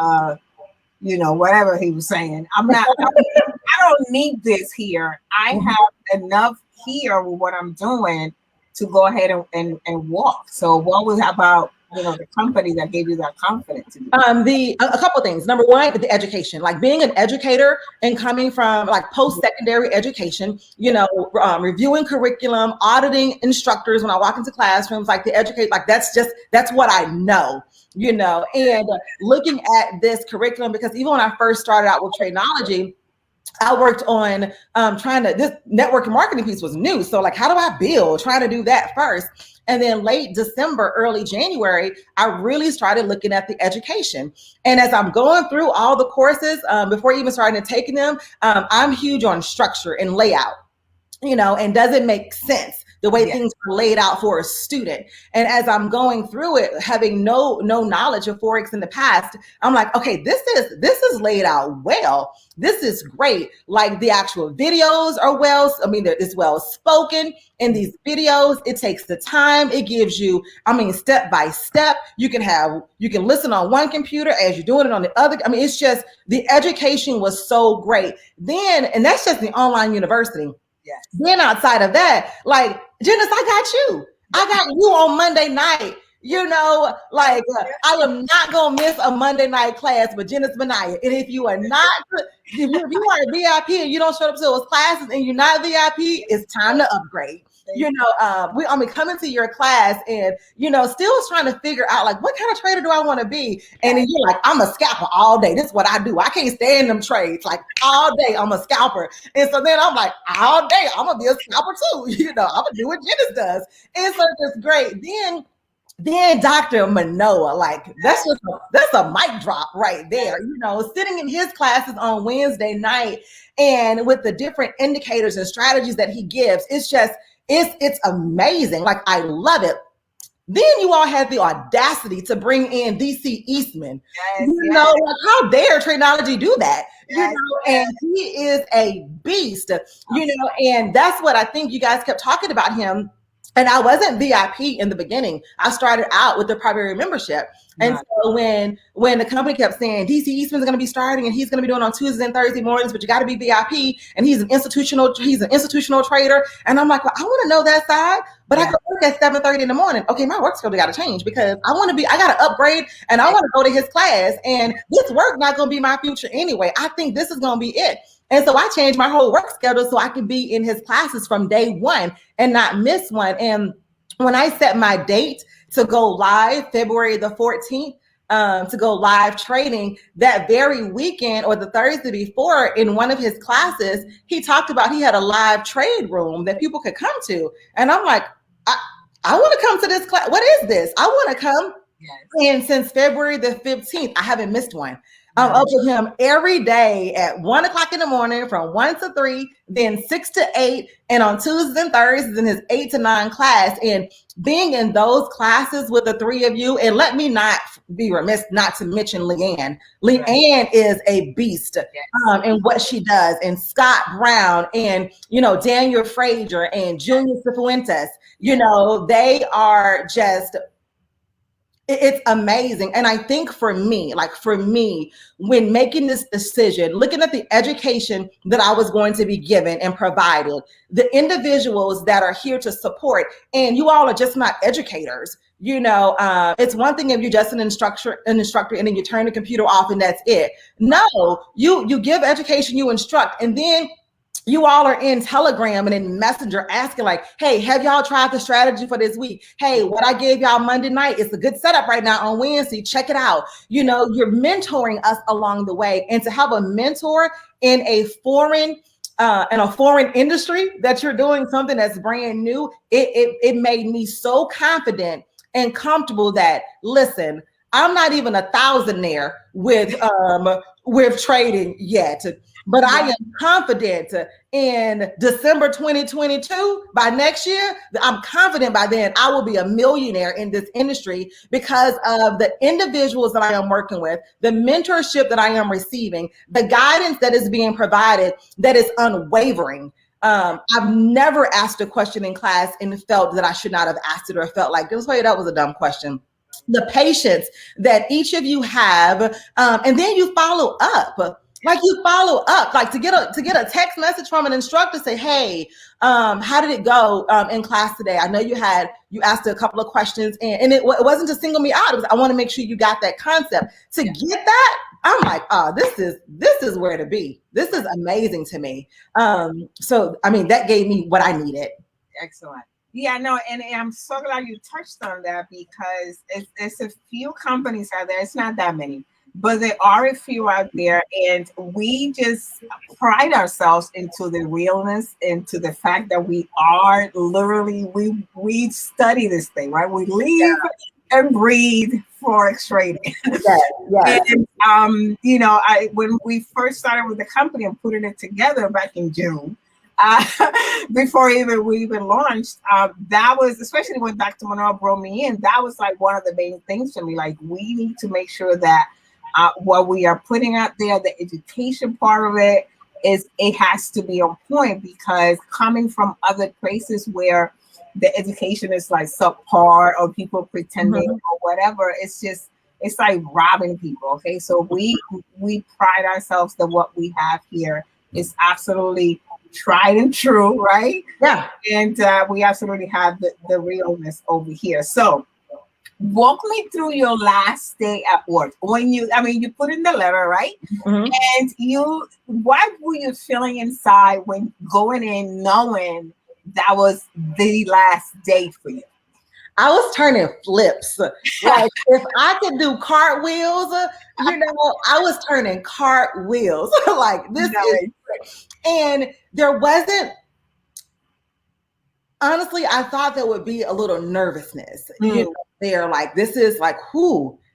whatever he was saying. I don't need this here. I have enough here with what I'm doing to go ahead and walk. So what was about the company that gave you that confidence? A couple of things. Number one, the education, like being an educator and coming from like post-secondary education, reviewing curriculum, auditing instructors when I walk into classrooms, like to educate, like that's what I know, and looking at this curriculum, because even when I first started out with Tradenology, I worked on this network marketing piece was new. So like, how do I build? Trying to do that first. And then late December, early January, I really started looking at the education. And as I'm going through all the courses, before even starting to taking them, I'm huge on structure and layout, and does it make sense the way things are laid out for a student? And as I'm going through it, having no knowledge of Forex in the past, I'm like, okay, this is laid out well. This is great. Like the actual videos are it's well spoken in these videos. It takes the time. It gives you, step by step. You can listen on one computer as you're doing it on the other. It's just, the education was so great. Then, and that's just the online university. Yes. Then outside of that, like, Janice, I got you. I got you on Monday night. I am not gonna miss a Monday night class with Janice Benaya. And if you are a VIP and you don't show up to those classes and you're not VIP, it's time to upgrade. Coming to your class and still trying to figure out like, what kind of trader do I want to be? And then you're like, I'm a scalper all day. This is what I do. I can't stand them trades. Like all day, I'm a scalper. And so then I'm like, all day, I'm gonna be a scalper too. I'm gonna do what Janice does. And so it's great. Then Dr. Manoa, like that's a mic drop right there, sitting in his classes on Wednesday night and with the different indicators and strategies that he gives, it's amazing. Like, I love it. Then you all had the audacity to bring in DC Eastman. Yes, like, how dare Tradenology do that? Yes, and he is a beast, and that's what I think you guys kept talking about him. And I wasn't VIP in the beginning. I started out with the primary membership. And so when the company kept saying DC Eastman's going to be starting and he's going to be doing on Tuesdays and Thursday mornings, but you got to be VIP, and he's an institutional trader. And I'm like, well, I want to know that side, but I could work at 7:30 in the morning. Okay, my work schedule got to change because I got to upgrade and I want to go to his class. And this work not going to be my future anyway. I think this is going to be it. And so I changed my whole work schedule so I could be in his classes from day one and not miss one. And when I set my date to go live, February the 14th, to go live trading, that very weekend or the Thursday before, in one of his classes, he talked about he had a live trade room that people could come to. And I'm like, I want to come to this class. What is this? I want to come. Yes. And since February the 15th, I haven't missed one. I'm Nice. up with him every day at 1 o'clock in the morning from 1 to 3, then 6 to 8, and on Tuesdays and Thursdays in his 8 to 9 class. And being in those classes with the three of you, and let me not be remiss not to mention Leanne. Leanne is a beast in what she does, and Scott Brown, and Daniel Frazier and Junior Cifuentes. They are just, it's amazing. And I think for me, when making this decision, looking at the education that I was going to be given and provided, the individuals that are here to support, and you all are just not educators. It's one thing if you're just an instructor, and then you turn the computer off and that's it. No, you give education, you instruct, and then you all are in Telegram and in Messenger asking like, hey, have y'all tried the strategy for this week? Hey, what I gave y'all Monday night, it's a good setup right now on Wednesday. Check it out. You're mentoring us along the way. And to have a mentor in a foreign industry that you're doing something that's brand new, it made me so confident and comfortable that, listen, I'm not even a thousandaire with trading yet. But I am confident in December 2022, by next year, I'm confident by then I will be a millionaire in this industry because of the individuals that I am working with, the mentorship that I am receiving, the guidance that is being provided that is unwavering. I've never asked a question in class and felt that I should not have asked it, or felt like, LaToya, that was a dumb question. The patience that each of you have, and then you follow up. Like to get a text message from an instructor, say, hey, how did it go in class today? I know you asked a couple of questions, and it wasn't to single me out. It was, I want to make sure you got that concept. To get that, I'm like, oh, this is where to be. This is amazing to me. So I mean, that gave me what I needed. Excellent. Yeah, no, and I'm so glad you touched on that, because it's a few companies out there. It's not that many, but there are a few out there, and we just pride ourselves into the realness, into the fact that we are literally, we study this thing, right? We live and breathe Forex trading. Yes. And when we first started with the company and putting it together back in June, before we even launched, that was, especially when Dr. Monroe brought me in, that was like one of the main things for me. Like, we need to make sure that what we are putting out there, the education part of it has to be on point, because coming from other places where the education is like subpar, or people pretending or whatever, it's like robbing people. Okay, so we pride ourselves that what we have here is absolutely tried and true, right? Yeah. And we absolutely have the realness over here. So walk me through your last day at work. When you put in the letter, right? And what were you feeling inside when going in, knowing that was the last day for you? I was turning flips. Like, if I could do cartwheels, I was turning cartwheels. Like, this is, and there wasn't, honestly, I thought there would be a little nervousness. There, like, this is like,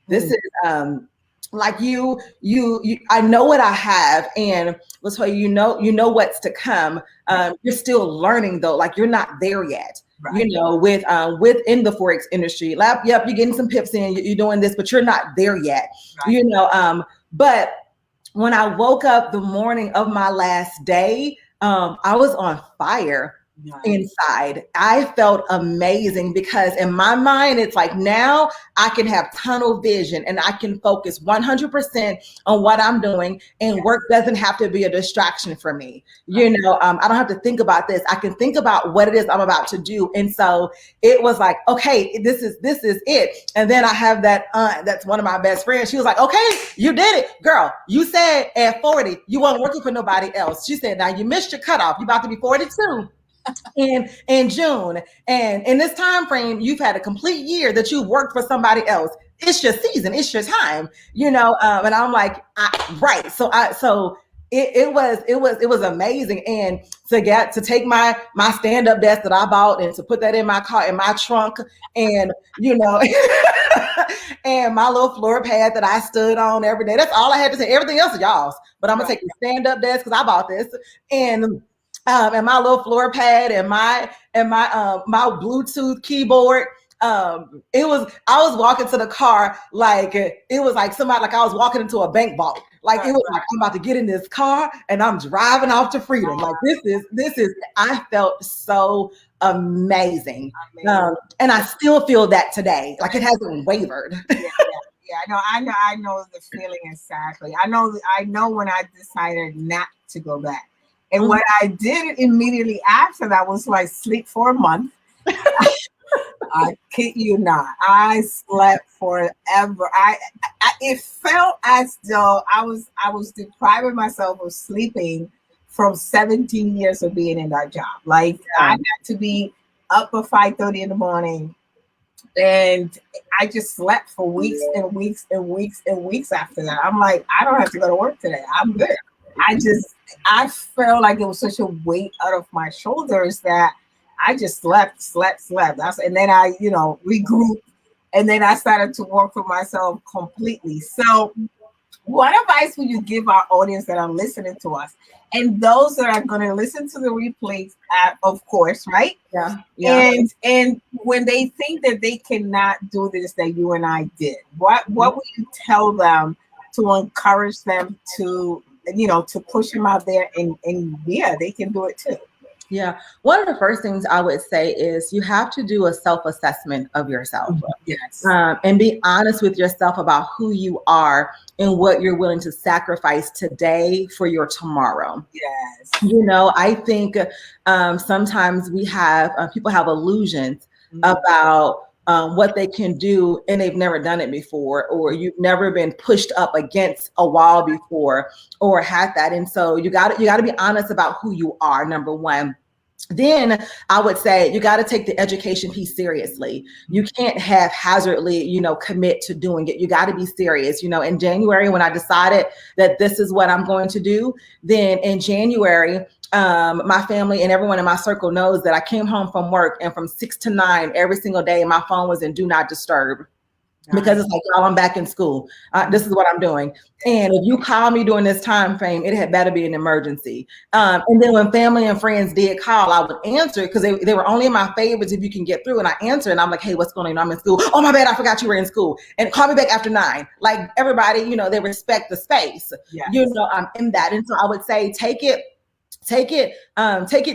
this is like you I know what I have, and let's tell you, you know what's to come. You're still learning though, like you're not there yet. Right. Within the Forex industry. Yep, you're getting some pips in, you're doing this, but you're not there yet. Right. But when I woke up the morning of my last day, I was on fire. Nice. Inside. I felt amazing, because in my mind, it's like, now I can have tunnel vision and I can focus 100% on what I'm doing, and work doesn't have to be a distraction for me. I don't have to think about this. I can think about what it is I'm about to do. And so it was like, okay, this is it. And then I have that aunt that's one of my best friends. She was like, okay, you did it, girl. You said at 40 you weren't working for nobody else. She said, now you missed your cutoff. You're about to be 42 in June, and in this time frame, you've had a complete year that you've worked for somebody else. It's your season, it's your time, and I'm like, right. So it was amazing. And to take my stand-up desk that I bought and to put that in my car, in my trunk, and and my little floor pad that I stood on every day. That's all I had to say. Everything else is y'all's. But I'm gonna take the stand-up desk because I bought this, and my little floor pad and my Bluetooth keyboard. I was walking to the car like it was like somebody, like I was walking into a bank vault. Like it was like I'm about to get in this car and I'm driving off to freedom. Like this is I felt so amazing. And I still feel that today. Like it hasn't wavered. Yeah, I know the feeling exactly. I know when I decided not to go back. And what I did immediately after that was like sleep for a month. I kid you not. I slept forever. It felt as though I was depriving myself of sleeping from 17 years of being in that job. Like I had to be up at 5:30 in the morning, and I just slept for weeks and weeks and weeks and weeks after that. I'm like, I don't have to go to work today. I'm good. I felt like it was such a weight out of my shoulders that I just slept. And then I, regrouped, and then I started to work for myself completely. So what advice would you give our audience that are listening to us and those that are going to listen to the replays, of course, right? Yeah. And when they think that they cannot do this that you and I did, what would you tell them to encourage them to, to push them out there and yeah, they can do it too? Yeah. One of the first things I would say is you have to do a self-assessment of yourself. Yes. And be honest with yourself about who you are and what you're willing to sacrifice today for your tomorrow. Yes. I think sometimes people have illusions about what they can do, and they've never done it before, or you've never been pushed up against a wall before or had that. And so you got to be honest about who you are, number one. Then I would say you got to take the education piece seriously. You can't haphazardly, commit to doing it. You got to be serious. In January, when I decided that this is what I'm going to do, then in January, my family and everyone in my circle knows that I came home from work, and from 6 to 9 every single day, my phone was in do not disturb. Because it's like, oh, I'm back in school. This is what I'm doing. And if you call me during this time frame, it had better be an emergency. And then when family and friends did call, I would answer because they were only in my favorites if you can get through. And I answer and I'm like, hey, what's going on? I'm in school. Oh, my bad. I forgot you were in school. And call me back after 9. Like everybody, they respect the space. Yes. I'm in that. And so I would say take it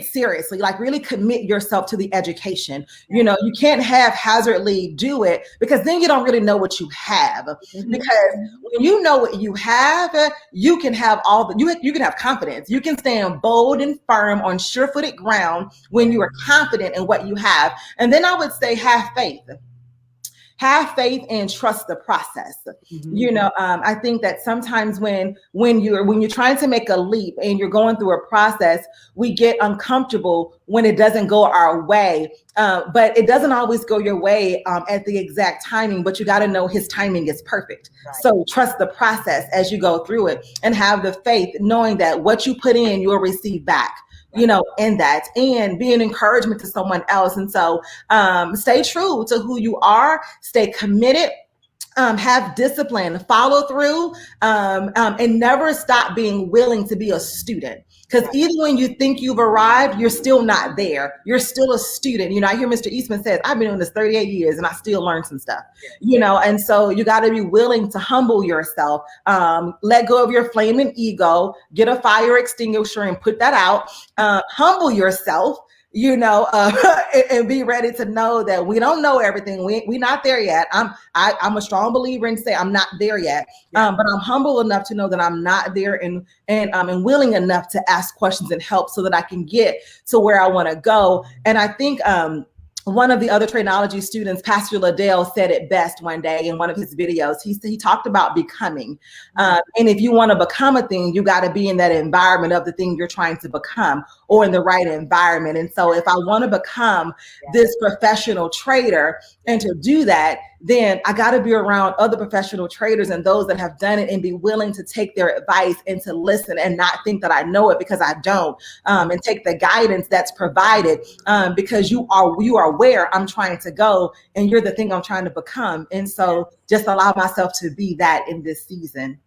seriously, like really commit yourself to the education. You can't haphazardly do it because then you don't really know what you have. Because when you know what you have, you can have you can have confidence. You can stand bold and firm on sure-footed ground when you are confident in what you have. And then I would say have faith. Have faith and trust the process. I think that sometimes when you're trying to make a leap and you're going through a process, we get uncomfortable when it doesn't go our way. But it doesn't always go your way at the exact timing, but you got to know his timing is perfect. Right. So trust the process as you go through it and have the faith, knowing that what you put in, you'll receive back. In that, and be an encouragement to someone else. And so stay true to who you are, stay committed, have discipline, follow through, and never stop being willing to be a student. Because even when you think you've arrived, you're still not there. You're still a student. I hear Mr. Eastman says, I've been doing this 38 years and I still learn some stuff, and so you got to be willing to humble yourself, let go of your flaming ego, get a fire extinguisher and put that out, humble yourself, and be ready to know that we don't know everything. We're not there yet. I'm a strong believer in say I'm not there yet, but I'm humble enough to know that I'm not there, and willing enough to ask questions and help so that I can get to where I want to go. And I think one of the other trainology students, Pastor Liddell, said it best one day in one of his videos. He talked about becoming. And if you want to become a thing, you got to be in that environment of the thing you're trying to become, or in the right environment. And so if I want to become this professional trader, and to do that, then I got to be around other professional traders and those that have done it and be willing to take their advice and to listen and not think that I know it because I don't, and take the guidance that's provided, because you are where I'm trying to go and you're the thing I'm trying to become. And so just allow myself to be that in this season.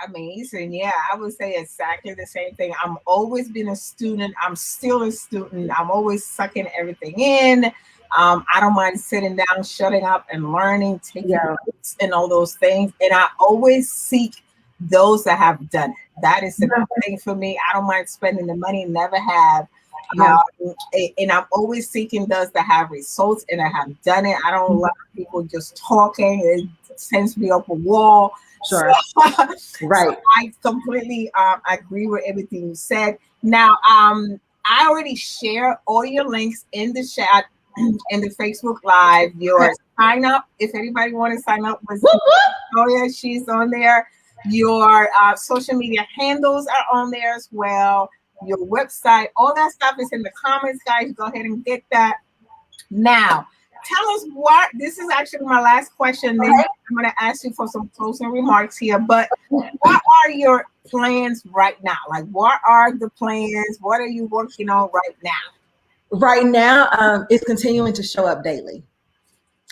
Amazing. Yeah, I would say exactly the same thing. I'm always been a student. I'm still a student. I'm always sucking everything in. I don't mind sitting down, shutting up, and learning, taking notes, and all those things. And I always seek those that have done it. That is the big thing for me. I don't mind spending the money, never have. And I'm always seeking those that have results and I have done it. I don't like people just talking. It sends me up a wall. Sure. Right. So I completely agree with everything you said. Now, I already share all your links in the chat in the Facebook Live. Your sign up, if anybody want to sign up with LaToya, she's on there. Your social media handles are on there as well. Your website, all that stuff is in the comments, guys. Go ahead and get that. Now, tell us what, this is actually my last question. Then I'm going to ask you for some closing remarks here. But what are your plans right now? Like, what are the plans? What are you working on right now? Right now, it's continuing to show up daily.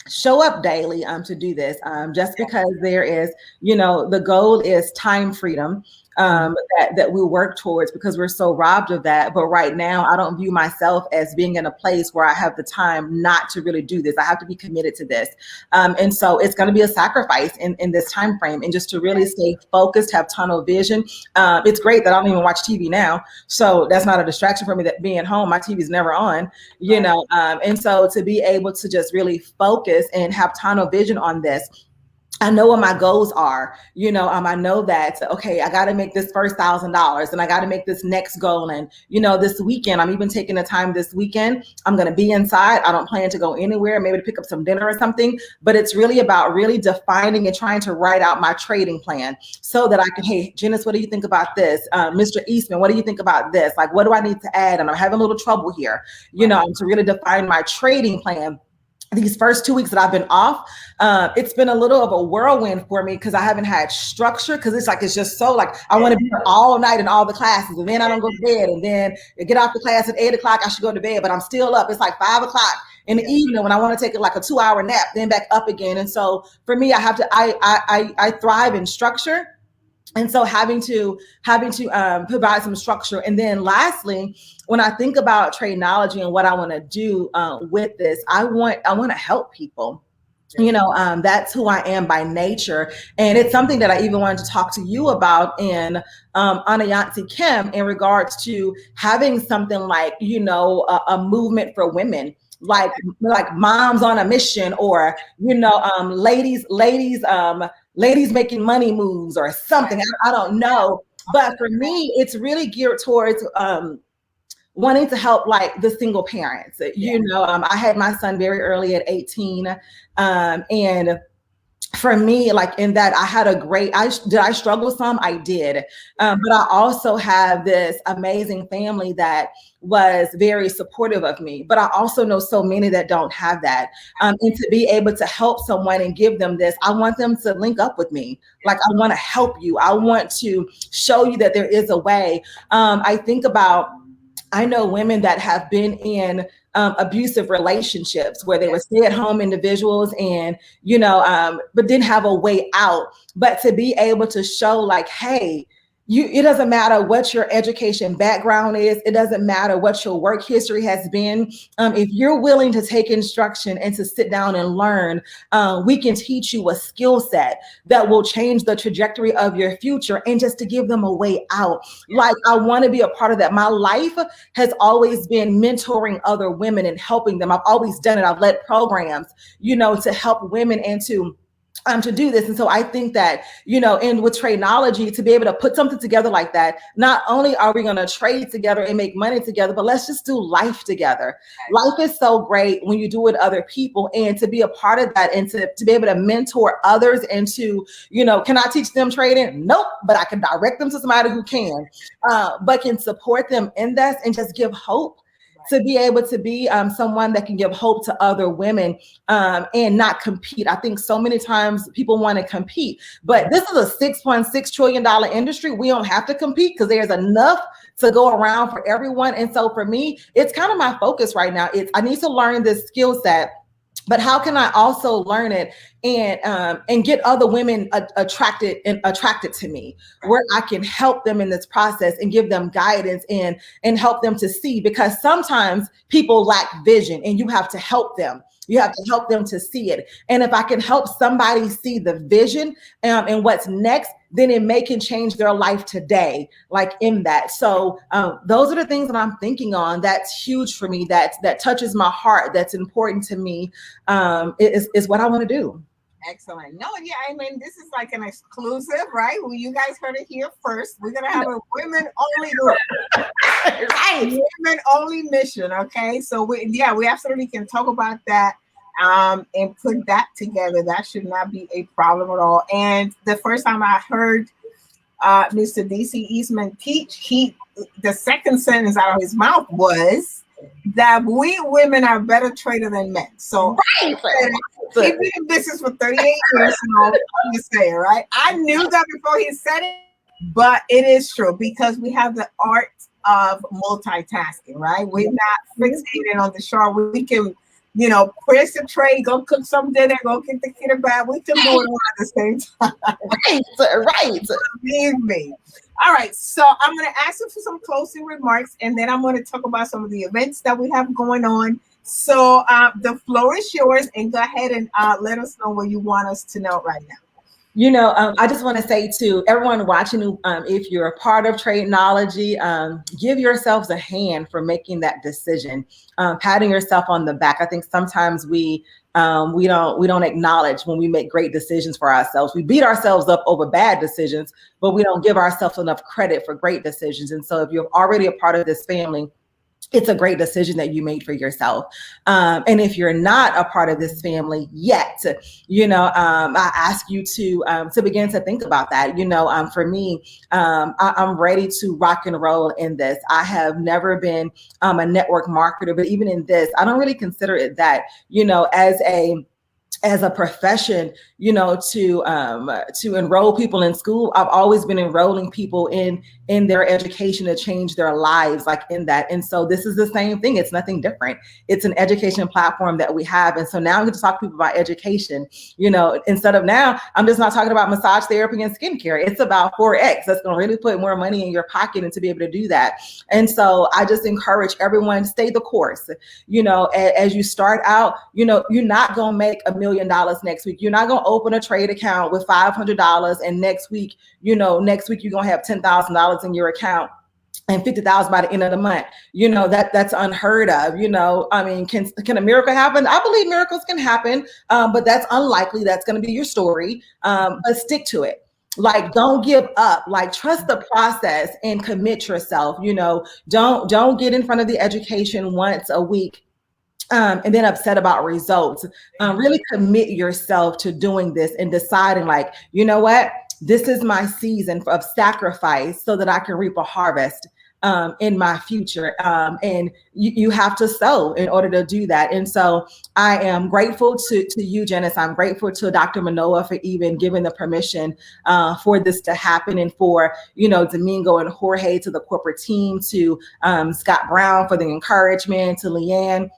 To do this, just because there is, the goal is time freedom, that we work towards, because we're so robbed of that. But right now, I don't view myself as being in a place where I have the time not to really do this. I have to be committed to this. And so it's going to be a sacrifice in this time frame, and just to really stay focused, have tunnel vision. It's great that I don't even watch TV now. So that's not a distraction for me, that being home, my TV's never on, and so to be able to just really focus and have tunnel vision on this. I know what my goals are. I know that, okay, I got to make this first $1,000 and I got to make this next goal. And, this weekend, I'm even taking the time this weekend. I'm going to be inside. I don't plan to go anywhere, maybe to pick up some dinner or something, but it's really about really defining and trying to write out my trading plan so that I can, hey, Janice, what do you think about this? Mr. Eastman, what do you think about this? Like, what do I need to add? And I'm having a little trouble here, to really define my trading plan. These first 2 weeks that I've been off, it's been a little of a whirlwind for me because I haven't had structure, because it's just so like I want to be here all night in all the classes, and then I don't go to bed, and then I get off the class at 8 o'clock, I should go to bed, but I'm still up. It's like 5 o'clock in the evening when I want to take like a 2-hour nap, then back up again. And so for me, I thrive in structure. And so having to provide some structure. And then lastly, when I think about Tradenology and what I want to do with this, I want to help people. That's who I am by nature. And it's something that I even wanted to talk to you about in Anayansi Kim, in regards to having something like, a movement for women, like moms on a mission, or, ladies making money moves or something. I don't know. But for me, it's really geared towards wanting to help like the single parents. I had my son very early at 18. And for me, like in that, I had did I struggle some? I did. But I also have this amazing family that was very supportive of me. But I also know so many that don't have that. And to be able to help someone and give them this, I want them to link up with me. Like, I want to help you. I want to show you that there is a way. I know women that have been in abusive relationships where they were stay-at-home individuals and, but didn't have a way out. But to be able to show like, hey, it doesn't matter what your education background is. It doesn't matter what your work history has been. If you're willing to take instruction and to sit down and learn, we can teach you a skill set that will change the trajectory of your future, and just to give them a way out. Like, I want to be a part of that. My life has always been mentoring other women and helping them. I've always done it. I've led programs, to help women and to do this. And so I think that, and with Tradenology, to be able to put something together like that, not only are we going to trade together and make money together, but let's just do life together. Life is so great when you do it with other people, and to be a part of that, and to be able to mentor others, and to, can I teach them trading? Nope, but I can direct them to somebody who can, but can support them in this and just give hope to be able to be someone that can give hope to other women and not compete. I think so many times people want to compete, but this is a $6.6 trillion industry. We don't have to compete because there's enough to go around for everyone. And so for me, it's kind of my focus right now. I need to learn this skill set, but how can I also learn it and get other women attracted to me, where I can help them in this process and give them guidance and help them to see, because sometimes people lack vision and you have to help them. You have to help them to see it. And if I can help somebody see the vision and what's next, then it may can change their life today, like in that. So those are the things that I'm thinking on. That's huge for me. That touches my heart. That's important to me. Is what I want to do. Excellent. No, yeah, I mean, this is like an exclusive, right? Well, you guys heard it here first. We're gonna have a women-only group, right? Women-only mission. Okay, so we absolutely can talk about that and put that together. That should not be a problem at all. And the first time I heard Mr. DC Eastman teach, the second sentence out of his mouth was that we women are better traders than men. So he's been in business for 38 years. So I'm just saying, right? I knew that before he said it, but it is true because we have the art of multitasking, right? We're not fixated on the shore. We can, press the tray, go cook some dinner, go get the kid a bath. We can do it all at the same time. Right. Believe me. All right, so I'm going to ask you for some closing remarks, and then I'm going to talk about some of the events that we have going on. So the floor is yours, and go ahead and let us know what you want us to know right now. I just want to say to everyone watching, if you're a part of Tradenology, give yourselves a hand for making that decision, patting yourself on the back. I think sometimes we don't acknowledge when we make great decisions for ourselves. We beat ourselves up over bad decisions, but we don't give ourselves enough credit for great decisions. And so if you're already a part of this family, it's a great decision that you made for yourself. And if you're not a part of this family yet, I ask you to begin to think about that. For me, I'm ready to rock and roll in this. I have never been a network marketer, but even in this, I don't really consider it that, as a profession, to enroll people in school. I've always been enrolling people in their education to change their lives, like in that. And so this is the same thing. It's nothing different. It's an education platform that we have. And so now I'm going to talk to people about education, instead of now, I'm just not talking about massage therapy and skincare. It's about 4X. That's going to really put more money in your pocket and to be able to do that. And so I just encourage everyone, stay the course. As you start out, you're not going to make $1 million next week. You're not going to open a trade account with $500 and next week you're going to have $10,000 in your account and $50,000 by the end of the month. That's unheard of. I mean, can a miracle happen? I believe miracles can happen, but that's unlikely. That's going to be your story. But stick to it. Like, don't give up. Like, trust the process and commit yourself. Don't get in front of the education once a week and then upset about results. Really commit yourself to doing this and deciding, like, you know what? This is my season of sacrifice so that I can reap a harvest in my future. And you have to sow in order to do that. And so I am grateful to you, Janice. I'm grateful to Dr. Manoa for even giving the permission for this to happen, and for, Domingo and Jorge, to the corporate team, to Scott Brown for the encouragement, to Leanne,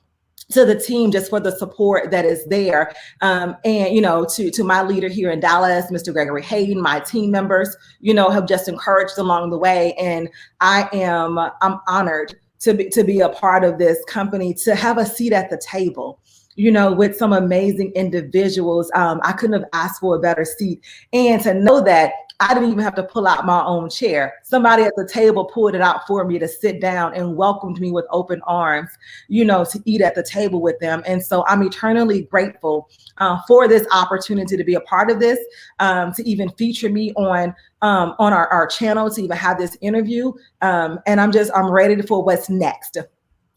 to the team, just for the support that is there. And, to my leader here in Dallas, Mr. Gregory Hayden, my team members, have just encouraged along the way. And I'm honored to be a part of this company, to have a seat at the table, with some amazing individuals. I couldn't have asked for a better seat. And to know that I didn't even have to pull out my own chair. Somebody at the table pulled it out for me to sit down and welcomed me with open arms, to eat at the table with them. And so I'm eternally grateful for this opportunity to be a part of this, to even feature me on our channel, to even have this interview. And I'm ready for what's next.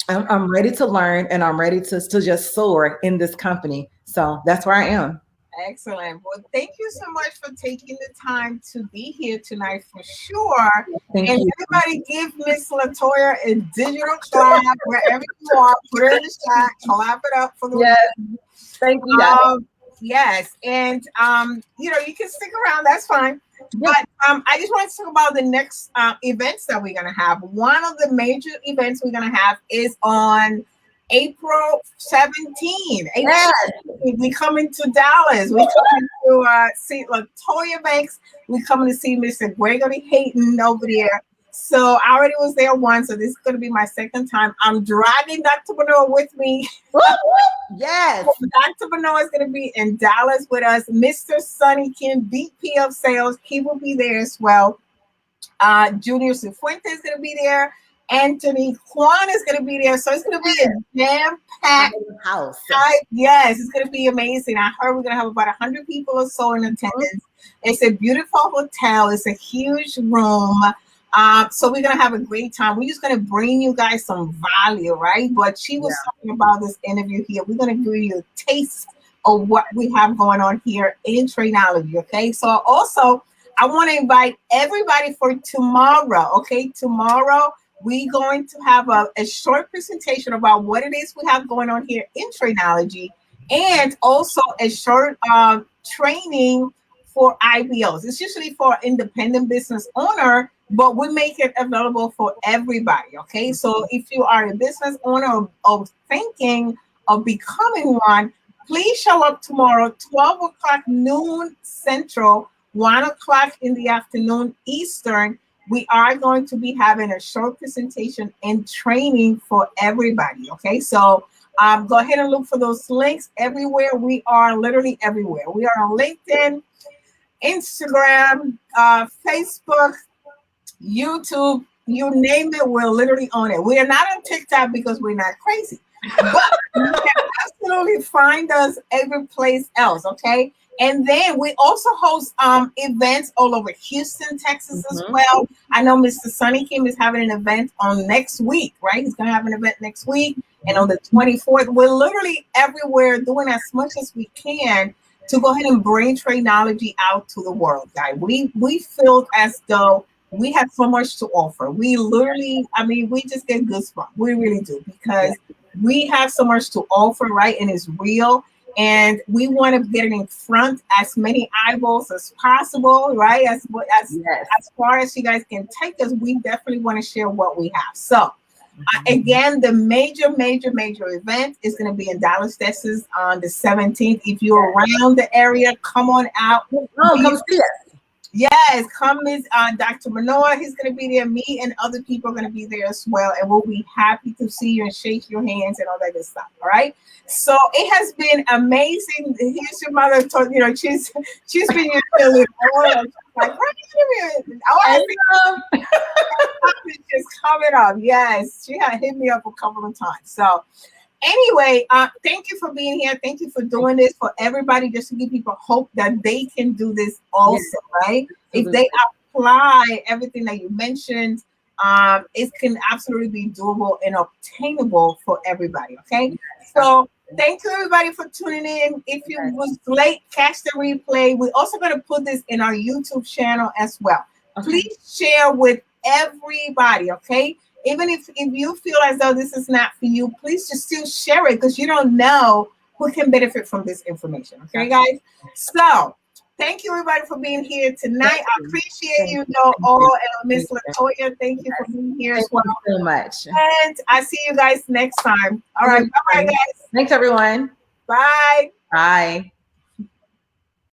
I'm ready to learn, and I'm ready to just soar in this company. So that's where I am. Excellent. Well, thank you so much for taking the time to be here tonight for sure. Thank And you. everybody give Miss LaToya a digital clap wherever you are. Put her in the chat. Clap it up for the Yes. Thank you, guys. Yes, and you can stick around. That's fine. Yeah. But I just want to talk about the next events that we're gonna have. One of the major events we're gonna have is on April 17. Yes. We coming to Dallas. We coming to see LaToya Banks. We coming to see Mr. Gregory Hayton over there. So I already was there once, so this is going to be my second time. I'm dragging Dr. Bernard with me. Yes. Dr. Bernard is going to be in Dallas with us. Mr. Sonny Kim, VP of Sales, he will be there as well. Junior Cifuentes is going to be there. Anthony Kwan is going to be there. So it's going to be a jam-packed house. Yes, it's going to be amazing. I heard we're going to have about 100 people or so in attendance. It's a beautiful hotel. It's a huge room. So we're going to have a great time. We're just going to bring you guys some value, right? But she was talking about this interview here. We're going to give you a taste of what we have going on here in Trainology, okay? So also, I want to invite everybody for tomorrow, okay? Tomorrow, we're going to have a short presentation about what it is we have going on here in Trainology, and also a short training for IBOs. It's usually for independent business owner, but we make it available for everybody, okay? So if you are a business owner or thinking of becoming one, please show up tomorrow, 12 o'clock noon Central, 1 o'clock in the afternoon Eastern. We are going to be having a short presentation and training for everybody, okay? So go ahead and look for those links everywhere. We are literally everywhere. We are on LinkedIn, Instagram, Facebook, YouTube, you name it, we're literally on it. We are not on TikTok because we're not crazy, but you can absolutely find us every place else, okay? And then we also host events all over Houston, Texas as well. I know Mr. Sonny Kim is having an event on next week, right? He's going to have an event next week. And on the 24th, we're literally everywhere doing as much as we can to go ahead and bring Trainology out to the world, guys. We feel as though we have so much to offer. We literally, I mean, we just get goosebumps. We really do, because we have so much to offer, right? And it's real. And we want to get it in front as many eyeballs as possible, right? As far as you guys can take us, we definitely want to share what we have. So again, the major event is going to be in Dallas, Texas on the 17th. If you're around the area, come on out. Come see us. Yes, come Ms. Dr. Manoa. He's going to be there. Me and other people are going to be there as well. And we'll be happy to see you and shake your hands and all that good stuff. All right. So it has been amazing. Here's your mother. She's been your children. Like, it's just coming up. Yes, she had hit me up a couple of times. So anyway, thank you for being here. Thank you for doing this for everybody, just to give people hope that they can do this also, right? If they apply everything that you mentioned, it can absolutely be doable and obtainable for everybody, okay? So thank you, everybody, for tuning in. If you was late, catch the replay. We're also going to put this in our YouTube channel as well. Please share with everybody, okay? Even if you feel as though this is not for you, please just still share it, because you don't know who can benefit from this information. Okay, guys? So thank you, everybody, for being here tonight. I appreciate you all. And Miss LaToya, thank you for being here as well. Thank you so much. And I see you guys next time. All right. Bye-bye, guys. Thanks, everyone. Bye. Bye.